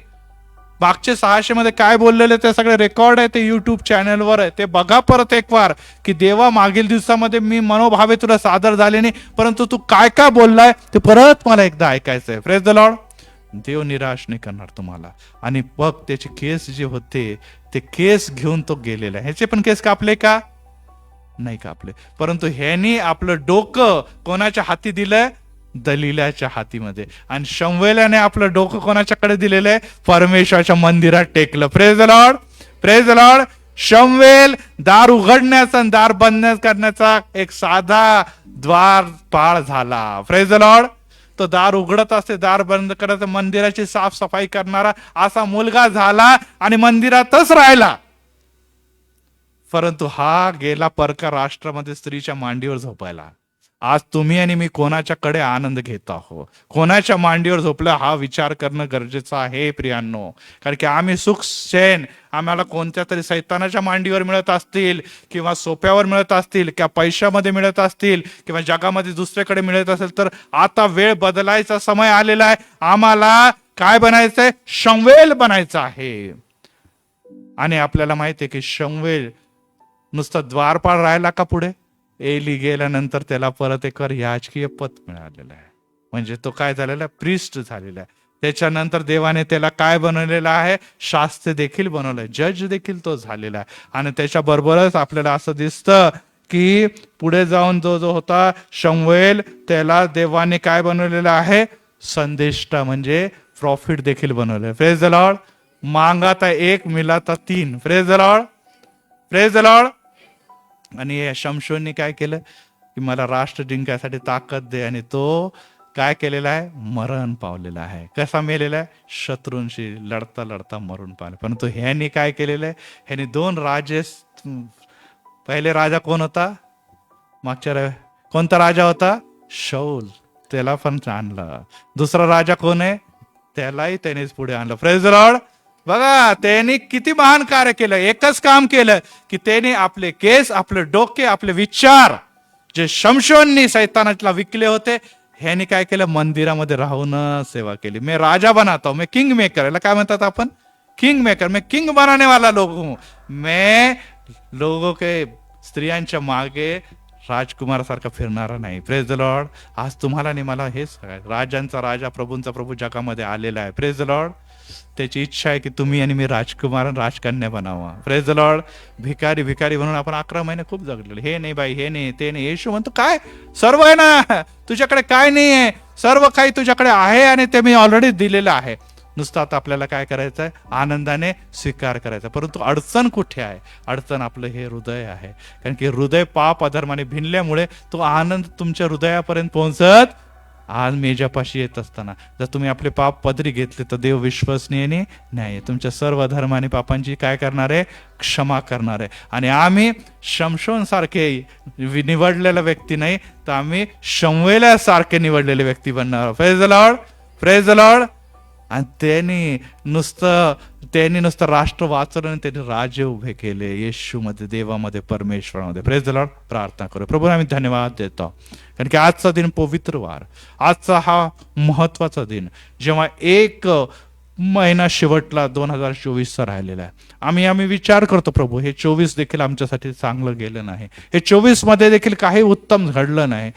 Speaker 1: मागचे 600 मध्ये काय बोललेले ते सगळे रेकॉर्ड आहे, ते युट्यूब चॅनलवर आहे, ते बघा परत एक वार की देवा मागील दिवसामध्ये मी मनोभावे तुला सादर झाले नाही, परंतु तू काय काय बोललाय ते परत मला एकदा ऐकायचंय. Praise the Lord. देव निराश नाही करणार तुम्हाला. आणि बघ त्याचे केस जे होते ते केस घेऊन तो गेलेला आहे. ह्याचे पण केस कापले का, नाही कापले, परंतु ह्यानी आपलं डोकं कोणाच्या हाती दिलंय, दलिलाच्या हातीमध्ये. आणि शमूएलाने आपलं डोकं कोणाच्याकडे दिलेलं आहे, परमेश्वराच्या मंदिरात टेकलं. Praise the Lord. Praise the Lord. Samuel दार उघडण्याचा आणि दार बंद करण्याचा एक साधा द्वारपाळ झाला. Praise the Lord. तो दार उघडत असते, दार बंद करत, मंदिराची साफसफाई करणारा असा मुलगा झाला आणि मंदिरातच राहिला. परंतु हा गेला परका राष्ट्रामध्ये स्त्रीच्या मांडीवर झोपायला. आज तुम्ही आणि मी कोणाच्याकडे आनंद घेत आहोत, कोणाच्या मांडीवर झोपलं, हा विचार करणं गरजेचं आहे प्रियांनो. कारण की आम्ही सुख चैन आम्हाला कोणत्या तरी सैतानाच्या मांडीवर मिळत असतील, किंवा सोप्यावर मिळत असतील, किंवा पैशामध्ये मिळत असतील, किंवा जगामध्ये दुसऱ्याकडे मिळत असेल, तर आता वेळ बदलायचा समय आलेला आहे. आम्हाला काय बनायचंय, शमूएल बनायचं आहे. आणि आपल्याला माहिती आहे की शमूएल नुसतं द्वारपाळ राहिला का, पुढे एली गेल्यानंतर त्याला परत एक याजकीय पद मिळालेलं आहे. म्हणजे तो काय झालेला आहे, प्रिस्ट झालेला आहे. त्याच्यानंतर देवाने त्याला काय बनवलेलं आहे, शास्त्र देखील बनवलंय, जज देखील तो झालेला आहे. आणि त्याच्या बरोबरच आपल्याला असं दिसतं की पुढे जाऊन जो जो होता शमूएल, त्याला देवाने काय बनवलेलं आहे, संदेष्टा म्हणजे प्रॉफिट देखील बनवलंय. Praise the Lord. मागाता 1 मिळाता 3. Praise the Lord. Praise the Lord. आणि या शमशोनने काय केलं की मला राष्ट्र जिंकायसाठी ताकद दे, आणि तो काय केलेला आहे, मरण पावलेला आहे. कसा मेलेला आहे, शत्रूंशी लढता लढता मरून पावले. परंतु ह्यानी काय केलेलं आहे, ह्यानी 2 राजे पहिले राजा कोण होता? मागच्या कोणता राजा होता? शौल. त्याला पण आणलं. दुसरा राजा कोण आहे? त्यालाही त्यानेच पुढे आणलं. Praise the Lord. बघा त्यांनी किती महान कार्य केलं. एकच काम केलं की त्याने आपले केस, आपले डोके, आपले विचार जे शमशोननी सैतानाला विकले होते, ह्यानी काय केलं? मंदिरामध्ये राहून सेवा केली. मैं राजा बनाता हूं, मैं किंग मेकर. याला काय म्हणतात आपण? King maker. मैं किंग बनाने वाला लोग हूं. मैं लोगों के स्त्रियांच्या मागे राजकुमार सारखा फिरणारा नाही. Praise the Lord. आज तुम्हाला आणि मला हेच सांगायचं, राजांचा राजा, प्रभूंचा प्रभू जगामध्ये आलेला आहे. Praise the Lord. त्याची इच्छा आहे की तुम्ही आणि मी राजकुमार राजकन्या बनावा. Praise the Lord. भिकारी भिकारी म्हणून आपण 11 महिने खूप जगलेले. हे नाही बाई, हे नाही, ते नाही. येशू म्हणतो काय सर्व आहे ना, तुझ्याकडे काय नाही आहे, सर्व काही तुझ्याकडे आहे आणि ते मी ऑलरेडी दिलेलं आहे. नुसतं आता आपल्याला काय करायचं आहे? आनंदाने स्वीकार करायचा. परंतु अडचण कुठे आहे? अडचण आपलं हे हृदय आहे. कारण की हृदय पाप अधर्माने भिनल्यामुळे तो आनंद तुमच्या हृदयापर्यंत पोहोचत आज मेजापाशी येत असताना जर तुम्ही आपले पाप पदरी घेतले तर देव विश्वसनीय नाही. तुमच्या सर्व धर्माने पापांची काय करणार आहे? क्षमा करणार आहे. आणि आम्ही शमशोन सारखे निवडलेला व्यक्ती नाही, तर आम्ही शमूएलासारखे निवडलेले व्यक्ती बनणार. Praise the Lord. Praise the Lord. आणि त्यांनी नुसतं राष्ट्र वाचवलं आणि त्यांनी राज्य उभे केले येशूमध्ये, देवामध्ये, परमेश्वरामध्ये. Praise the Lord. प्रार्थना करू. प्रभू आम्ही धन्यवाद देतो कारण की आजचा दिन पवित्र वार, आजचा हा महत्वाचा दिन, जेव्हा एक महिना शेवटला 2024चा राहिलेला आहे. आम्ही विचार करतो प्रभू हे 24 देखील आमच्यासाठी चांगलं गेलं नाही. हे 24 मध्ये देखील काही उत्तम घडलं नाही.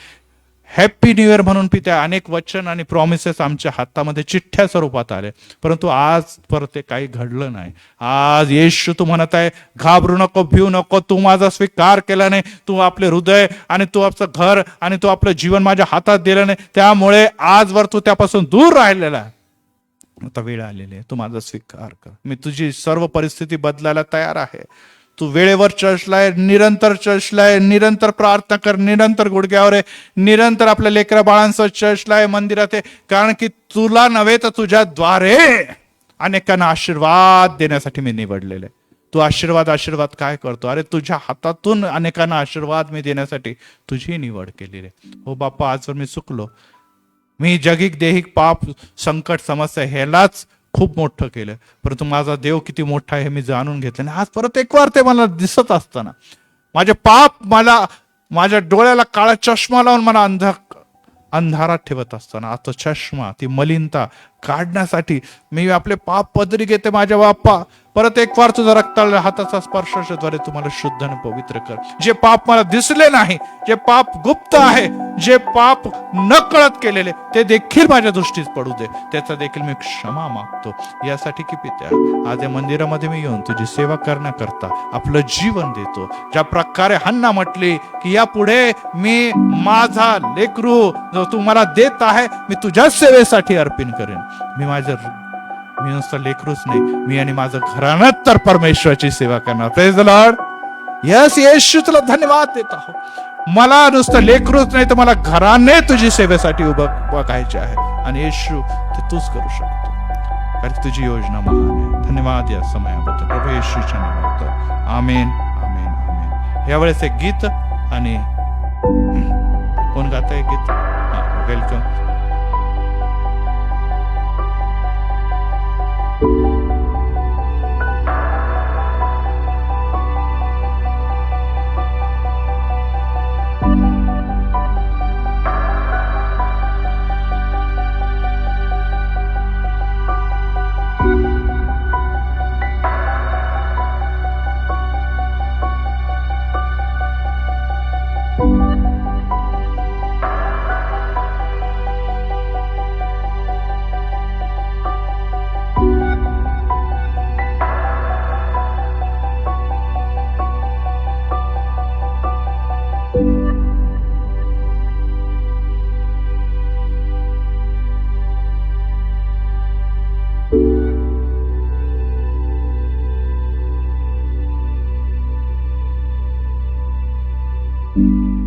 Speaker 1: हॅपी न्यू इयर म्हणून पित्या अनेक वचन आणि प्रॉमिसेस आमच्या हातामध्ये चिठ्ठ्या स्वरूपात आले, परंतु आज परत ते काही घडलं नाही. आज येशू तू म्हणत आहे घाबरू नको, भिऊ नको. तू माझा स्वीकार केला नाही, तू आपले हृदय आणि तू आपलं घर आणि तू आपलं जीवन माझ्या हातात दिलं नाही, त्यामुळे आजवर तू त्यापासून दूर राहिलेला आहे. आता वेळ आलेली आहे, तू माझा स्वीकार कर. मी तुझी सर्व परिस्थिती बदलायला तयार आहे. तू वेळेवर चर्चलाय, निरंतर चर्चलाय, निरंतर प्रार्थना कर, निरंतर गुडघ्यावर आहे, निरंतर आपल्या लेकरा बाळांसह चर्चलाय, मंदिरात आहे. कारण की तुला नव्हे तर तुझ्या द्वारे अनेकांना आशीर्वाद देण्यासाठी मी निवडलेले. तू आशीर्वाद काय करतो? अरे तुझ्या हातातून अनेकांना आशीर्वाद मी देण्यासाठी तुझी निवड केलेली आहे. हो बाप्पा, आजवर मी चुकलो. मी जगिक देहिक पाप संकट समस्या ह्यालाच खूप मोठं केलं, परंतु माझा देव किती मोठा आहे हे मी जाणून घेतलं. आज परत एक वार ते मला दिसत असताना माझे पाप मला माझ्या डोळ्याला काळा चष्मा लावून मला अंधारात ठेवत असताना आता चष्मा, ती मलिनता काढण्यासाठी मी आपले पाप पदरी घेते. माझ्या बाप्पा परत एक वार तुझा रक्ताळलेल्या हाताचा स्पर्शाद्वारे तुम्हाला शुद्ध आणि पवित्र कर. जे पाप मला दिसले नाही, जे पाप गुप्त आहे, जे पाप न कळत केलेले, ते देखील माझ्या दृष्टीस पडू दे. त्याचा देखील मी क्षमा मागतो. यासाठी की पित्या आज या मंदिरामध्ये मी येऊन तुझी सेवा करण्याकरता आपलं जीवन देतो. ज्या प्रकारे हन्ना म्हटली की यापुढे मी माझा लेकरू जो तू मला देत आहे मी तुझ्या सेवेसाठी अर्पण करेन. मी नुसतं लेकरूच नाही, मी आणि माझं घराणं तर परमेश्वराची सेवा करणार. Praise the Lord. यस येशू तुला धन्यवाद देत आहो. मला नुसतं लेकरूच नाही तर मला घराने तुझी सेवेसाठी उभं बघायचे आहे. आणि येशू ते तूच करू शकतो कारण तुझी योजना महान आहे. धन्यवाद या समयाबद्दल प्रभू येशूच्या नावात. आमेन आमेन आमेन. यावेळेस एक गीत आणि कोण गात आहे गीत? वेलकम.
Speaker 2: you.